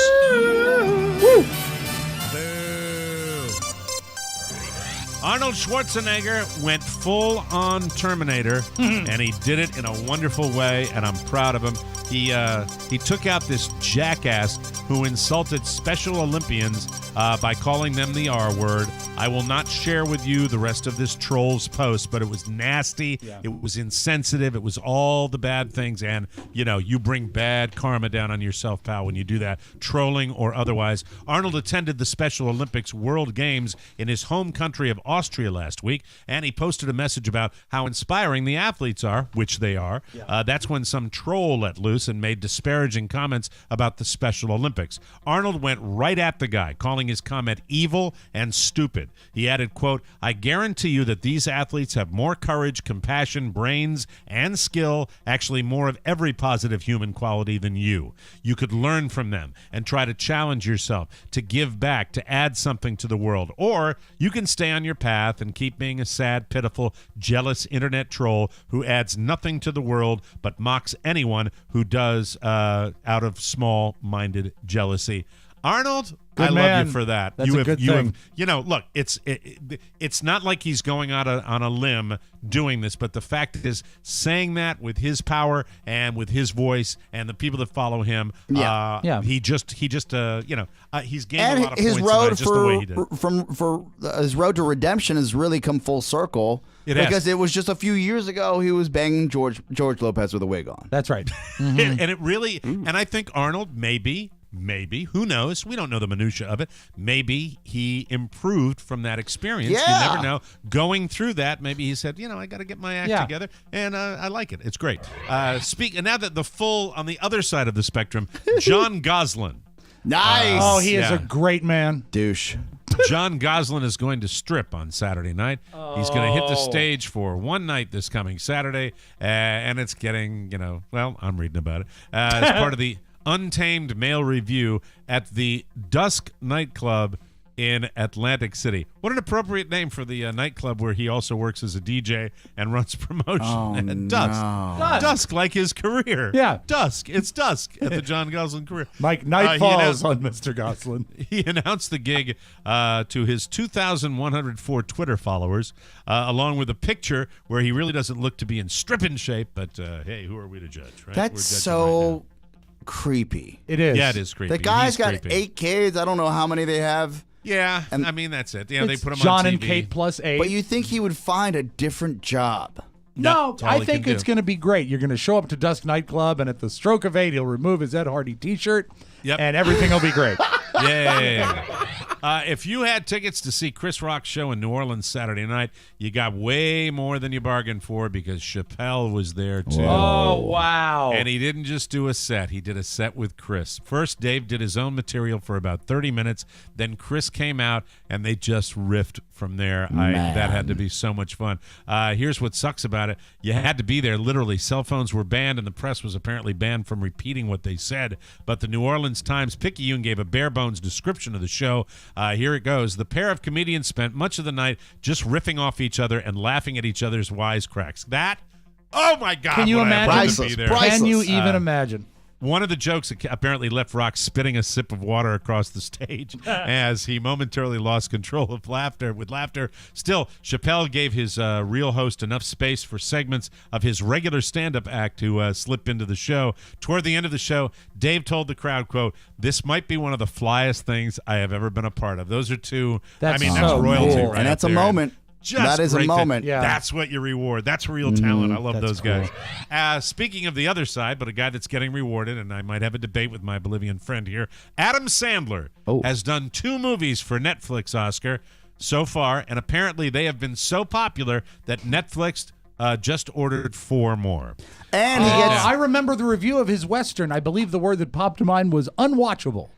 Speaker 3: Boo. Arnold Schwarzenegger went full on Terminator, and he did it in a wonderful way, and I'm proud of him. He took out this jackass who insulted Special Olympians by calling them the R word. I will not share with you the rest of this troll's post, but it was nasty. Yeah. It was insensitive. It was all the bad things, and you bring bad karma down on yourself, pal, when you do that, trolling or otherwise. Arnold attended the Special Olympics World Games in his home country of Austria last week, and he posted a message about how inspiring the athletes are, which they are. Yeah. That's when some troll let loose and made disparaging comments about the Special Olympics. Arnold went right at the guy, calling his comment evil and stupid. He added, quote, "I guarantee you that these athletes have more courage, compassion, brains, and skill, actually more of every positive human quality than you. You could learn from them and try to challenge yourself, to give back, to add something to the world. Or you can stay on your path and keep being a sad, pitiful, jealous internet troll who adds nothing to the world but mocks anyone who does out of small-minded jealousy." Arnold, I love
Speaker 4: man.
Speaker 3: you for that.
Speaker 4: That's a good thing.
Speaker 3: Look, it's not like he's going out on a limb doing this, but the fact is saying that with his power and with his voice and the people that follow him, he just he's gained a lot of
Speaker 5: his
Speaker 3: points
Speaker 5: road
Speaker 3: just the way he did.
Speaker 5: His road to redemption has really come full circle. Because it was just a few years ago he was banging George Lopez with a wig on.
Speaker 4: That's right.
Speaker 3: And it really, and I think Arnold maybe, who knows? We don't know the minutia of it. Maybe he improved from that experience.
Speaker 5: Yeah.
Speaker 3: You never know. Going through that, maybe he said, I got to get my act together, and I like it. It's great. And now that on the other side of the spectrum, John Gosselin.
Speaker 5: Nice.
Speaker 4: He is a great man.
Speaker 5: Douche.
Speaker 3: John Gosselin is going to strip on Saturday night. He's going to hit the stage for one night this coming Saturday, and it's getting, I'm reading about it. As part of the Untamed Male Review at the Dusk nightclub in Atlantic City. What an appropriate name for the nightclub where he also works as a DJ and runs promotion. Dusk. Dusk, like his career.
Speaker 4: Yeah.
Speaker 3: Dusk. It's Dusk at the John Gosselin career.
Speaker 4: Like night falls on Mr. Gosselin.
Speaker 3: He announced the gig to his 2,104 Twitter followers, along with a picture where he really doesn't look to be in stripping shape, but hey, who are we to judge, right?
Speaker 5: That's so creepy.
Speaker 4: It is.
Speaker 3: Yeah, it is creepy.
Speaker 5: The guy's got
Speaker 3: creepy.
Speaker 5: 8 kids. I don't know how many they have.
Speaker 3: Yeah, I mean, that's it. Yeah, they put him
Speaker 4: John
Speaker 3: on TV.
Speaker 4: and Kate plus 8.
Speaker 5: But you think he would find a different job?
Speaker 4: No, I think it's going to be great. You're going to show up to Dusk nightclub, and at the stroke of 8, he'll remove his Ed Hardy T-shirt, and everything will be great.
Speaker 3: Yeah. If you had tickets to see Chris Rock's show in New Orleans Saturday night, you got way more than you bargained for because Chappelle was there too.
Speaker 4: Oh, wow.
Speaker 3: And he didn't just do a set. He did a set with Chris. First, Dave did his own material for about 30 minutes. Then Chris came out, and they just riffed from there. That had to be so much fun. Here's what sucks about it. You had to be there. Literally, cell phones were banned, and the press was apparently banned from repeating what they said. But the New Orleans Times-Picayune gave a bare-bones description of the show. Here it goes. The pair of comedians spent much of the night just riffing off each other and laughing at each other's wisecracks. Oh my God!
Speaker 4: Can you imagine?
Speaker 5: Priceless.
Speaker 4: Can you even imagine?
Speaker 3: One of the jokes apparently left Rock spitting a sip of water across the stage as he momentarily lost control of laughter. Still, Chappelle gave his real host enough space for segments of his regular stand-up act to slip into the show. Toward the end of the show, Dave told the crowd, quote, "This might be one of the flyest things I have ever been a part of." Those are two.
Speaker 4: That's
Speaker 3: that's
Speaker 4: so
Speaker 3: royalty,
Speaker 4: cool.
Speaker 3: right?
Speaker 5: And that's
Speaker 3: up
Speaker 5: a
Speaker 3: there.
Speaker 5: moment. That is a
Speaker 3: great
Speaker 5: moment.
Speaker 3: Yeah. That's what you reward. That's real talent. I love those
Speaker 4: cool.
Speaker 3: guys. Speaking of the other side, but a guy that's getting rewarded, and I might have a debate with my Bolivian friend here, Adam Sandler has done 2 movies for Netflix, Oscar, so far, and apparently they have been so popular that Netflix just ordered 4 more.
Speaker 5: And he gets...
Speaker 4: I remember the review of his Western. I believe the word that popped to mind was unwatchable.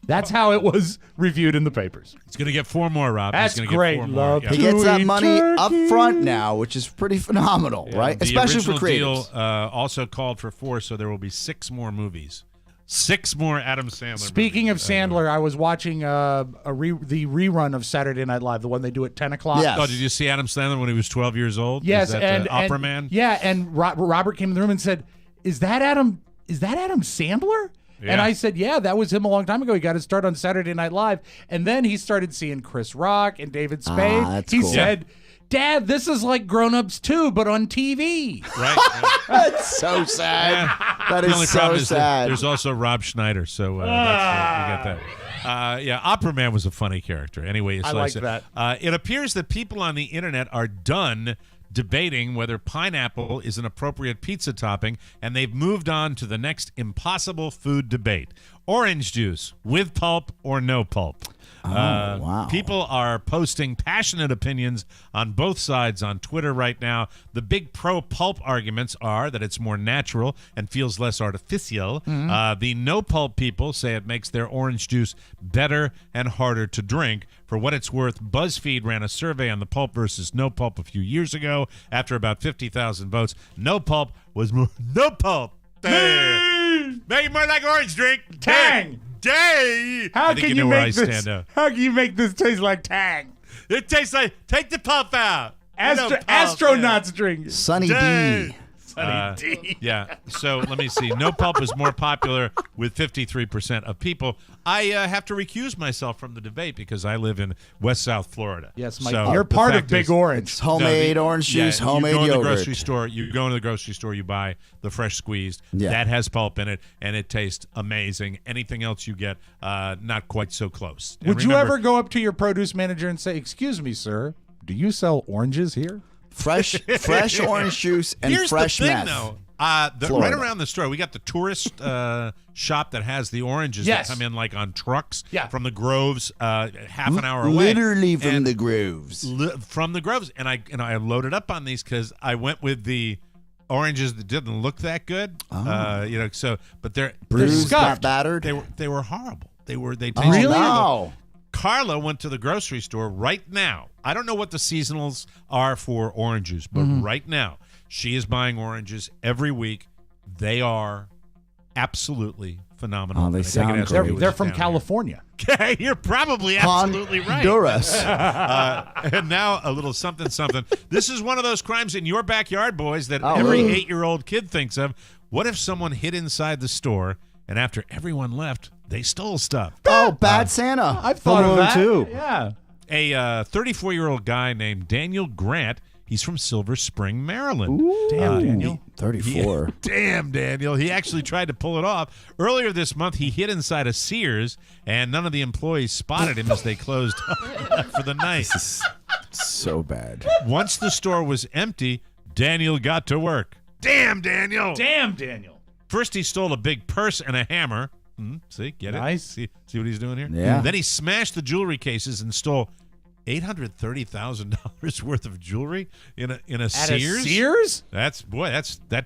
Speaker 4: That's how it was reviewed in the papers.
Speaker 3: He's going to get 4 more, Rob.
Speaker 4: That's
Speaker 3: He's gonna
Speaker 4: great.
Speaker 3: Get 4
Speaker 4: Love
Speaker 3: more.
Speaker 5: He gets that money up front now, which is pretty phenomenal, right?
Speaker 3: The
Speaker 5: Especially for
Speaker 3: original
Speaker 5: creatives.
Speaker 3: deal also called for 4, so there will be 6 more movies. 6 more Adam Sandler
Speaker 4: Speaking
Speaker 3: movies.
Speaker 4: of Sandler, I was watching the rerun of Saturday Night Live, the one they do at 10 o'clock.
Speaker 5: Yes.
Speaker 3: Oh, did you see Adam Sandler when he was 12 years old?
Speaker 4: Yes,
Speaker 3: Is that,
Speaker 4: and
Speaker 3: Opera Man?
Speaker 4: Yeah, and Robert came in the room and said, "Is that Adam Sandler?"
Speaker 3: Yeah.
Speaker 4: And I said, "Yeah, that was him a long time ago. He got his start on Saturday Night Live, and then he started seeing Chris Rock and David Spade.
Speaker 5: That's
Speaker 4: he
Speaker 5: cool.
Speaker 4: said." Dad, this is like Grown Ups 2, but on TV.
Speaker 3: Right.
Speaker 5: That's so sad. That
Speaker 3: The
Speaker 5: is
Speaker 3: only
Speaker 5: so
Speaker 3: problem is that
Speaker 5: sad.
Speaker 3: there's also Rob Schneider, so we got that. Yeah, Opera Man was a funny character. Anyway,
Speaker 4: I like that.
Speaker 3: It appears that people on the internet are done debating whether pineapple is an appropriate pizza topping, and they've moved on to the next impossible food debate. Orange juice, with pulp or no pulp.
Speaker 5: Wow.
Speaker 3: People are posting passionate opinions on both sides on Twitter right now. The big pro-pulp arguments are that it's more natural and feels less artificial. The no-pulp people say it makes their orange juice better and harder to drink. For what it's worth, BuzzFeed ran a survey on the pulp versus no pulp a few years ago. After about 50,000 votes, no pulp was more no pulp. Make it more like orange drink.
Speaker 4: Tang.
Speaker 3: Day.
Speaker 4: How can you make this?
Speaker 3: Stand up.
Speaker 4: How can you make this taste like Tang?
Speaker 3: It tastes like take the pulp out.
Speaker 4: Astronauts drink.
Speaker 5: Sunny D.
Speaker 4: Sunny D.
Speaker 3: Yeah. So let me see. No pulp is more popular with 53% of people. I have to recuse myself from the debate because I live in West South Florida.
Speaker 4: Yes, Mike.
Speaker 3: So
Speaker 4: You're
Speaker 3: the
Speaker 4: part of
Speaker 3: fact
Speaker 4: Big
Speaker 3: is-
Speaker 4: Orange.
Speaker 5: It's homemade orange juice, homemade
Speaker 3: you go
Speaker 5: yogurt.
Speaker 3: In the grocery store, you go into the grocery store, you buy the fresh squeezed.
Speaker 5: Yeah.
Speaker 3: That has pulp in it, and it tastes amazing. Anything else you get, not quite so close. And
Speaker 4: Would you
Speaker 3: remember-
Speaker 4: ever go up to your produce manager and say, "Excuse me, sir, do you sell oranges here?"
Speaker 5: Fresh orange juice and
Speaker 3: Here's
Speaker 5: fresh
Speaker 3: the thing,
Speaker 5: meth.
Speaker 3: though. Right
Speaker 5: Florida.
Speaker 3: around the store, we got the tourist shop that has the oranges
Speaker 4: Yes.
Speaker 3: that come in like on trucks
Speaker 4: Yeah.
Speaker 3: from the groves, half an hour away.
Speaker 5: Literally from
Speaker 3: And
Speaker 5: the groves.
Speaker 3: from the groves, and I loaded up on these because I went with the oranges that didn't look that good. But they're
Speaker 5: Bruised,
Speaker 3: scuffed.
Speaker 5: not battered.
Speaker 3: They were horrible. They tasted
Speaker 5: Really?
Speaker 3: horrible.
Speaker 5: No.
Speaker 3: Carla went to the grocery store right now. I don't know what the seasonals are for oranges, but right now she is buying oranges every week. They are absolutely phenomenal.
Speaker 5: Oh, they
Speaker 3: I take it
Speaker 5: sound
Speaker 3: as
Speaker 5: great.
Speaker 3: it was
Speaker 4: They're from
Speaker 3: down
Speaker 4: California.
Speaker 3: here. You're probably absolutely right.
Speaker 5: Honduras.
Speaker 3: And now a little something. This is one of those crimes in your backyard, boys, that
Speaker 5: Oh.
Speaker 3: every 8-year-old kid thinks of. What if someone hid inside the store and after everyone left, they stole stuff?
Speaker 5: Oh, bad Santa.
Speaker 4: I've thought of that
Speaker 6: too.
Speaker 4: Yeah.
Speaker 3: A 34-year-old guy named Daniel Grant. He's from Silver Spring, Maryland.
Speaker 4: Damn, Daniel.
Speaker 5: 34.
Speaker 3: Damn, Daniel. He actually tried to pull it off. Earlier this month, he hid inside a Sears, and none of the employees spotted him as they closed up for the night.
Speaker 5: This is so bad.
Speaker 3: Once the store was empty, Daniel got to work. Damn, Daniel.
Speaker 4: Damn, Daniel.
Speaker 3: First, he stole a big purse and a hammer. See, get
Speaker 4: Nice.
Speaker 3: it? See what he's doing here?
Speaker 5: Yeah.
Speaker 3: Then he smashed the jewelry cases and stole $830,000 worth of jewelry in a
Speaker 4: At
Speaker 3: Sears.
Speaker 4: a Sears?
Speaker 3: That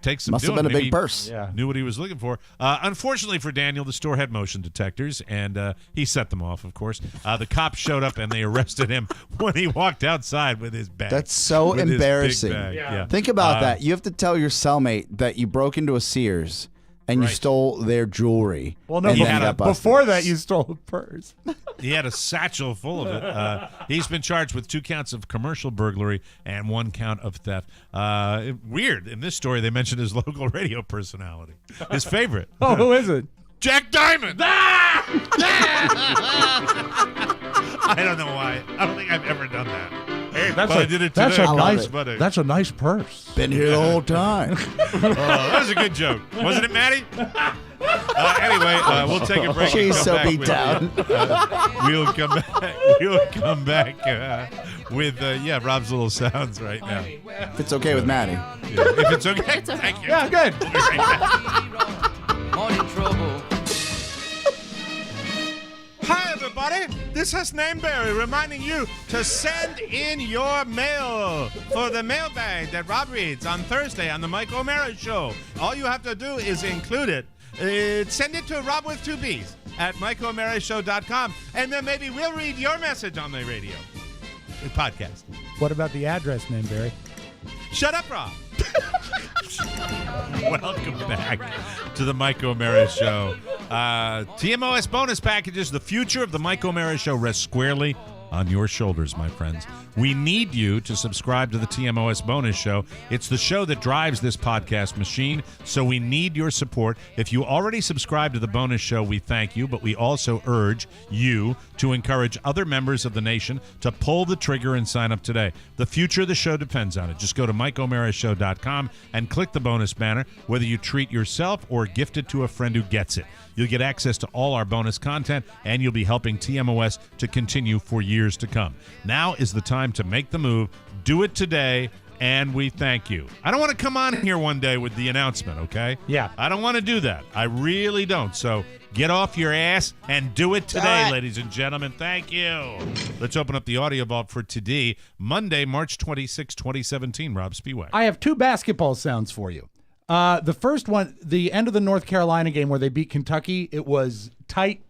Speaker 3: takes some
Speaker 5: Must have
Speaker 3: doing.
Speaker 5: been a
Speaker 3: Maybe
Speaker 5: big
Speaker 3: he
Speaker 5: purse.
Speaker 4: Yeah.
Speaker 3: Knew what he was looking for. Unfortunately for Daniel, the store had motion detectors, and he set them off, of course. The cops showed up, and they arrested him when he walked outside with his bag.
Speaker 5: That's so
Speaker 3: With his big
Speaker 5: embarrassing.
Speaker 3: bag. Yeah.
Speaker 5: Think about that. You have to tell your cellmate that you broke into a Sears and you
Speaker 3: Right.
Speaker 5: stole their jewelry.
Speaker 4: Well, no,
Speaker 5: and then got busted.
Speaker 4: before that, you stole a purse.
Speaker 3: He had a satchel full of it. He's been charged with 2 counts of commercial burglary and 1 count of theft. Weird. In this story, they mentioned his local radio personality. His favorite.
Speaker 4: Oh, who is it?
Speaker 3: Jack Diamond. I don't know why. I don't think I've ever done that.
Speaker 4: Hey,
Speaker 3: But I did it today.
Speaker 4: That's a nice purse.
Speaker 5: Been here the whole time.
Speaker 3: That was a good joke. Wasn't it, Maddie? Anyway, we'll take a break. and
Speaker 5: She's
Speaker 3: come
Speaker 5: so
Speaker 3: back
Speaker 5: beat
Speaker 3: with,
Speaker 5: down.
Speaker 3: We'll come back. We'll come back with Rob's little sounds right now.
Speaker 5: If it's okay with Maddie.
Speaker 3: Yeah. If it's okay, thank you.
Speaker 4: Yeah, good.
Speaker 3: We'll be right back.
Speaker 12: Morning trouble.
Speaker 3: Hi, everybody. This is Nameberry reminding you to send in your mail for the mailbag that Rob reads on Thursday on the Mike O'Mara Show. All you have to do is include it. Send it to Rob with 2 B's at MikeO'MaraShow.com, and then maybe we'll read your message on the radio. The podcast.
Speaker 4: What about the address name, Barry?
Speaker 3: Shut up, Rob. Welcome back to the Mike O'Mara Show. TMOS bonus packages. The future of the Mike O'Mara Show rests squarely on your shoulders, my friends. We need you to subscribe to the TMOS bonus show. It's the show that drives this podcast machine, so we need your support. If you already subscribe to the bonus show, we thank you, but we also urge you to encourage other members of the nation to pull the trigger and sign up today. The future of the show depends on it. Just go to MikeO'MaraShow.com and click the bonus banner, whether you treat yourself or gift it to a friend who gets it. You'll get access to all our bonus content, and you'll be helping TMOS to continue for years to come. Now is the time to make the move. Do it today, and we thank you. I don't want to come on here one day with the announcement, okay?
Speaker 4: Yeah.
Speaker 3: I don't want to do that. I really don't. So get off your ass and do it today, ladies and gentlemen. Thank you. Let's open up the audio vault for today, Monday, March 26, 2017. Rob Spiewak.
Speaker 4: I have 2 basketball sounds for you. The first one, the end of the North Carolina game where they beat Kentucky, it was tight.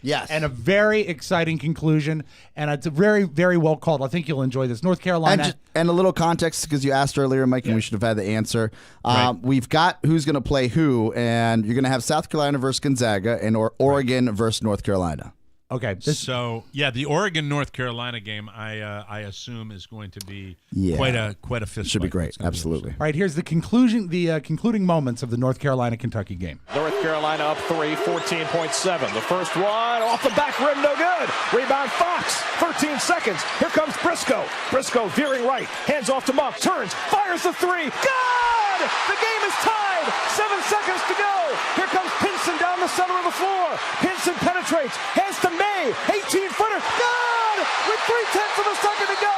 Speaker 5: Yes.
Speaker 4: And a very exciting conclusion. And it's very, very well called. I think you'll enjoy this. North Carolina.
Speaker 5: And a little context, because you asked earlier, Mike, and we should have had the answer.
Speaker 3: Right.
Speaker 5: We've got who's going to play who, and you're going to have South Carolina versus Gonzaga and Oregon versus North Carolina.
Speaker 4: Okay.
Speaker 3: So the Oregon North Carolina game, I assume is going to be
Speaker 5: Yeah.
Speaker 3: quite a fist.
Speaker 5: Should be
Speaker 3: fight.
Speaker 5: great. Absolutely.
Speaker 4: All right, here's the conclusion, concluding moments of the North Carolina-Kentucky game.
Speaker 18: North Carolina up 3, 14.7. The first one off the back rim, no good. Rebound Fox, 13 seconds. Here comes Briscoe. Briscoe veering right, hands off to Monk, turns, fires the three. Good! The game is tied. 7 seconds to go. Here comes Pinson down the center of the floor. Pinson penetrates, hands to May, 18-footer. Good! With 3/10 of a second to go.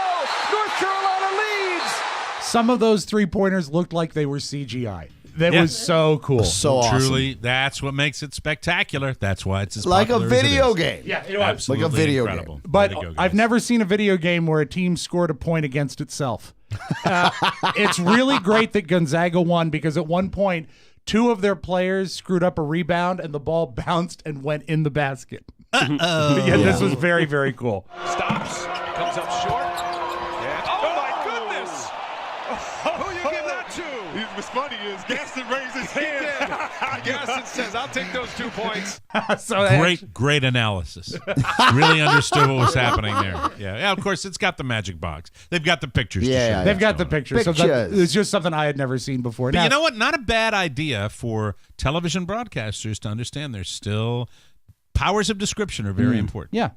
Speaker 18: North Carolina leads.
Speaker 4: Some of those three-pointers looked like they were CGI. That was so cool.
Speaker 5: So awesome.
Speaker 3: Truly, that's what makes it spectacular. That's why it's as
Speaker 5: Like a
Speaker 3: popular as it
Speaker 5: video
Speaker 3: is.
Speaker 5: game.
Speaker 4: Yeah, it was.
Speaker 3: Absolutely
Speaker 5: Like a video
Speaker 3: incredible.
Speaker 5: game.
Speaker 4: But
Speaker 3: Way to go,
Speaker 4: I've
Speaker 3: guys.
Speaker 4: never seen a video game where a team scored a point against itself. It's really great that Gonzaga won because at one point, 2 of their players screwed up a rebound and the ball bounced and went in the basket. This was very, very cool.
Speaker 18: Stops, comes up short. Oh my goodness! Who you give that to?
Speaker 6: What's funny is Gaston raised his hand.
Speaker 18: Gaston says, "I'll take those 2 points."
Speaker 3: Great analysis. Really understood what was happening there. Yeah, of course, it's got the magic box. They've got the pictures. to show
Speaker 4: They've
Speaker 3: what's
Speaker 4: got the
Speaker 3: going on.
Speaker 4: pictures. So it's just something I had never seen before.
Speaker 3: But
Speaker 4: Now,
Speaker 3: you know what? Not a bad idea for television broadcasters to understand there's still powers of description are very important.
Speaker 4: Yeah.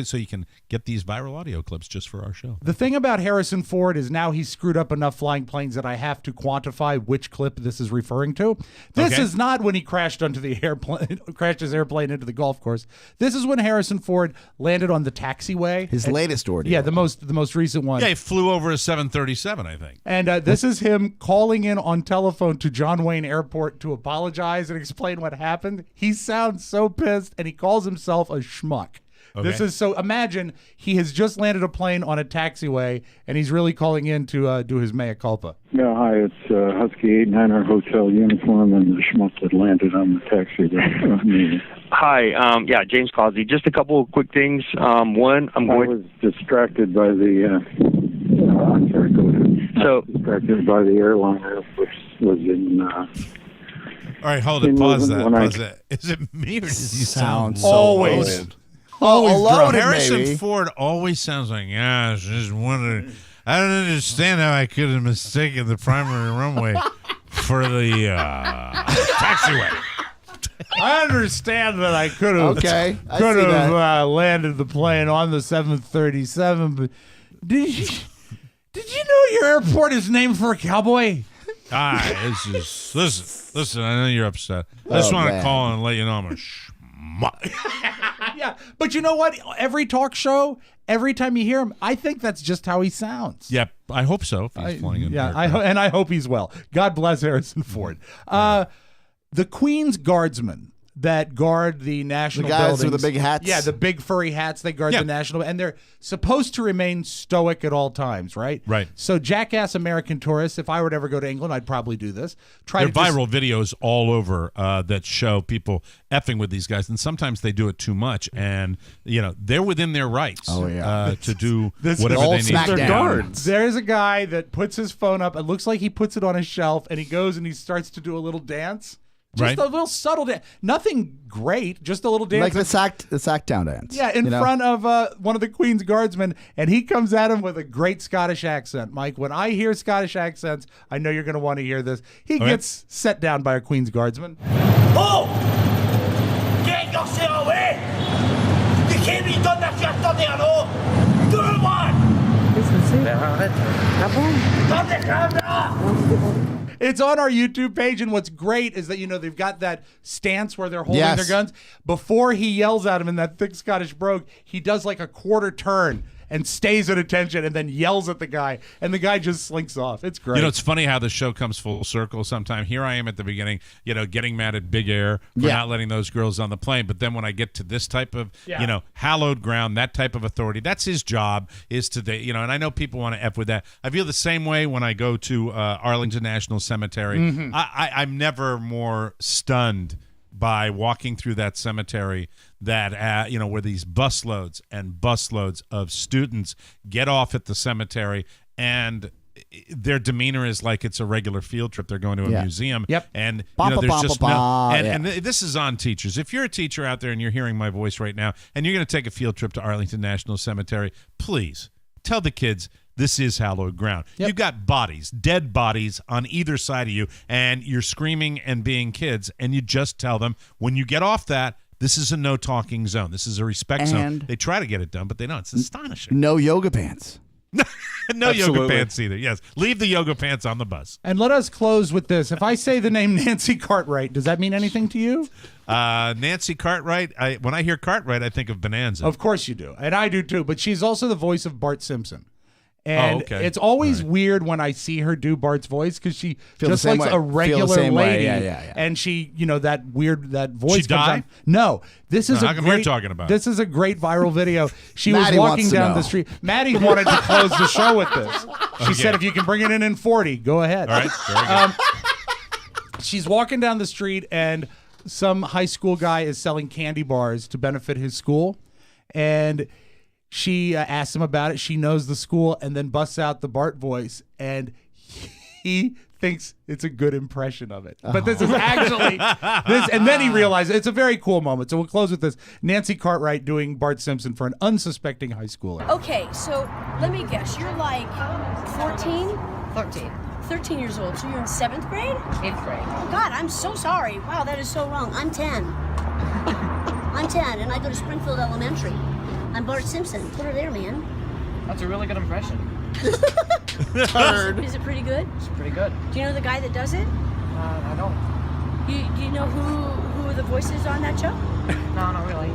Speaker 3: So you can get these viral audio clips just for our show.
Speaker 4: the thing about Harrison Ford is now he's screwed up enough flying planes that I have to quantify which clip this is referring to. This is not when he crashed onto the airplane, crashed his airplane into the golf course. This is when Harrison Ford landed on the taxiway.
Speaker 5: His latest ordeal.
Speaker 4: Yeah, the most recent one.
Speaker 3: Yeah, he flew over a 737, I think.
Speaker 4: And this is him calling in on telephone to John Wayne Airport to apologize and explain what happened. He sounds so pissed, and he calls himself a schmuck.
Speaker 3: Okay.
Speaker 4: This is so. Imagine he has just landed a plane on a taxiway, and he's really calling in to do his mea culpa.
Speaker 19: Yeah, hi, it's Husky 89er Hotel uniform and the schmuck that landed on the taxi.
Speaker 20: Hi, James Causey. Just a couple of quick things. One, I
Speaker 19: was distracted by the. I'm sorry, go ahead. Distracted by the airline, which was in.
Speaker 3: All right, hold it. Pause that. Is it me or does he sound so
Speaker 4: always?
Speaker 3: loaded?
Speaker 4: Always
Speaker 5: loaded,
Speaker 3: Harrison
Speaker 5: maybe.
Speaker 3: Ford always sounds like, I was just wondering. I don't understand how I could have mistaken the primary runway for the taxiway.
Speaker 4: I understand that I could have
Speaker 5: Okay, I see that.
Speaker 4: Landed the plane on the 737, but did you know your airport is named for a cowboy?
Speaker 3: Listen, I know you're upset. I just want to
Speaker 5: man.
Speaker 3: call and let you know I'm a schmuck.
Speaker 4: Yeah, but you know what? Every talk show, every time you hear him, I think that's just how he sounds.
Speaker 3: Yep, I hope so. If he's flying in
Speaker 4: Yeah,
Speaker 3: there.
Speaker 4: and I hope he's well. God bless Harrison Ford. The Queen's Guardsmen that guard the national
Speaker 5: The guys
Speaker 4: buildings.
Speaker 5: with the big hats?
Speaker 4: Yeah, the big furry hats. They guard
Speaker 3: Yeah.
Speaker 4: the national, and they're supposed to remain stoic at all times, right?
Speaker 3: Right.
Speaker 4: So jackass American tourists, if I were to ever go to England, I'd probably do this.
Speaker 3: There are
Speaker 4: to just-
Speaker 3: viral videos all over that show people effing with these guys, and sometimes they do it too much, and they're within their rights to do whatever
Speaker 5: all
Speaker 3: they need.
Speaker 5: smack
Speaker 3: to
Speaker 5: down.
Speaker 3: do.
Speaker 6: Guards.
Speaker 4: There's a guy that puts his phone up. It looks like he puts it on a shelf, and he goes and he starts to do a little dance. Just
Speaker 3: Right.
Speaker 4: a little subtle dance. Nothing great, just a little dance.
Speaker 5: Like the Sacktown dance.
Speaker 4: Yeah, in front of one of the Queen's Guardsmen, and he comes at him with a great Scottish accent. Mike, when I hear Scottish accents, I know you're going to want to hear this. He gets set down by a Queen's Guardsman.
Speaker 21: Oh! Get yourself away! You can't be done that you're studying, no! Do it, Stop the camera!
Speaker 4: It's on our YouTube page, and what's great is that they've got that stance where they're holding their guns. Before he yells at him in that thick Scottish brogue, he does like a quarter turn and stays at attention and then yells at the guy, and the guy just slinks off. It's great.
Speaker 3: It's funny how the show comes full circle sometime. Here I am at the beginning, getting mad at Big Air for not letting those girls on the plane. But then when I get to this type of, hallowed ground, that type of authority, that's his job is to, and I know people want to F with that. I feel the same way when I go to Arlington National Cemetery.
Speaker 4: Mm-hmm.
Speaker 3: I'm never more stunned by walking through that cemetery that where these busloads and busloads of students get off at the cemetery, and their demeanor is like it's a regular field trip. They're going to a museum.
Speaker 4: Yep.
Speaker 3: And
Speaker 5: Ba,
Speaker 3: there's
Speaker 5: ba,
Speaker 3: just
Speaker 5: ba,
Speaker 3: no.
Speaker 5: ba,
Speaker 3: And this is on teachers. If you're a teacher out there and you're hearing my voice right now, and you're going to take a field trip to Arlington National Cemetery, please tell the kids this is hallowed ground.
Speaker 4: Yep.
Speaker 3: You've got bodies, dead bodies on either side of you, and you're screaming and being kids, and you just tell them when you get off that, this is a no talking zone. This is a respect zone. They try to get it done, but they don't. It's astonishing.
Speaker 5: No yoga pants.
Speaker 3: No yoga pants either. Yes. Leave the yoga pants on the bus.
Speaker 4: And let us close with this. If I say the name Nancy Cartwright, does that mean anything to you?
Speaker 3: Nancy Cartwright. When I hear Cartwright, I think of Bonanza.
Speaker 4: Of course you do. And I do too. But she's also the voice of Bart Simpson. And it's always weird when I see her do Bart's voice because she just like a regular lady.
Speaker 5: Yeah.
Speaker 4: And she, that voice
Speaker 3: She
Speaker 4: comes on.
Speaker 3: died?
Speaker 4: No. This is
Speaker 3: How come you're talking about
Speaker 4: This is a great viral video. She was
Speaker 5: Maddie
Speaker 4: walking
Speaker 5: wants to
Speaker 4: down
Speaker 5: know.
Speaker 4: the street. Maddie wanted to close the show with this. She said, if you can bring it in 40, go ahead.
Speaker 3: All right. Very good.
Speaker 4: She's walking down the street and some high school guy is selling candy bars to benefit his school. And she asks him about it. She knows the school and then busts out the Bart voice. And he thinks it's a good impression of it. But this is actually this. And then he realizes it's a very cool moment. So we'll close with this. Nancy Cartwright doing Bart Simpson for an unsuspecting high schooler.
Speaker 2: Okay, so let me guess. You're like 14? 13 years old. So you're in 7th grade?
Speaker 22: 8th grade.
Speaker 2: Oh, God, I'm so sorry. Wow, that is so wrong. I'm 10. I'm 10, and I go to Springfield Elementary. I'm Bart Simpson. Put her there, man.
Speaker 22: That's a really good impression.
Speaker 2: Is it pretty good?
Speaker 22: It's pretty good.
Speaker 2: Do you know the guy that does it?
Speaker 22: I don't.
Speaker 2: Do you know who the voices are on that show?
Speaker 22: No, not really.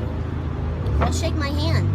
Speaker 2: Well, shake my hand.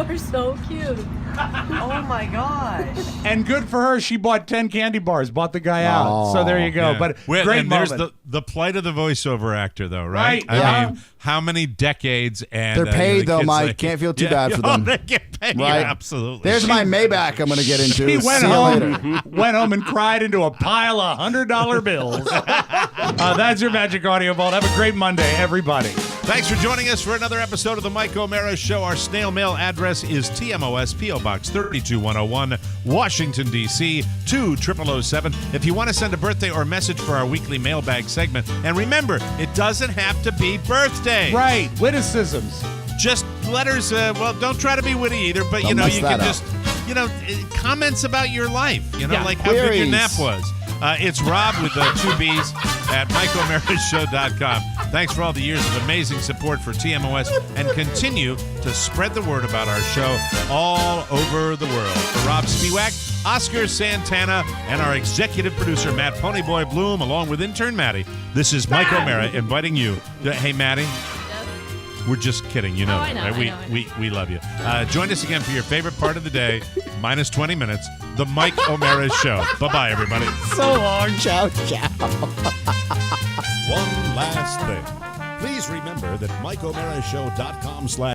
Speaker 2: You're so cute.
Speaker 22: Oh my gosh.
Speaker 4: And good for her. She bought 10 candy bars, bought the guy out. So there you go.
Speaker 3: Yeah.
Speaker 4: But
Speaker 3: Well,
Speaker 4: great
Speaker 3: and
Speaker 4: moment.
Speaker 3: there's the plight of the voiceover actor, though, right?
Speaker 4: Right,
Speaker 3: I mean, how many decades and
Speaker 5: They're paid,
Speaker 3: the
Speaker 5: though,
Speaker 3: kids,
Speaker 5: Mike.
Speaker 3: like-
Speaker 5: Can't feel too bad for them.
Speaker 3: They get paid,
Speaker 5: Right.
Speaker 3: absolutely.
Speaker 5: There's my Maybach I'm going to get into.
Speaker 4: She
Speaker 5: See
Speaker 4: went
Speaker 5: you
Speaker 4: home,
Speaker 5: later.
Speaker 4: went home and cried into a pile of $100 bills. That's your Magic Audio Vault. Have a great Monday, everybody.
Speaker 3: Thanks for joining us for another episode of the Mike O'Mara Show. Our snail mail address is TMOS, P.O. Box 32101, Washington, D.C. 20007. If you want to send a birthday or message for our weekly mailbag segment, and remember, it doesn't have to be birthday.
Speaker 4: Right, witticisms.
Speaker 3: Just letters, don't try to be witty either, but,
Speaker 5: Don't mess
Speaker 3: you
Speaker 5: that
Speaker 3: can
Speaker 5: up.
Speaker 3: just, comments about your life, like how good your
Speaker 5: queries.
Speaker 3: nap was. It's Rob with 2 B's at MikeO'MaraShow.com. Thanks for all the years of amazing support for TMOS, and continue to spread the word about our show all over the world. For Rob Spiewak, Oscar Santana, and our executive producer, Matt Ponyboy Bloom, along with intern Maddie, this is Mike O'Mara inviting you. Hey, Maddie. We're just kidding, you know.
Speaker 15: I know,
Speaker 3: right?
Speaker 15: I know.
Speaker 3: We love you. Join us again for your favorite part of the day, minus 20 minutes, the Mike O'Mara Show. Bye-bye, everybody.
Speaker 5: So long. Ciao, ciao.
Speaker 3: One last thing. Please remember that MikeO'MaraShow.com/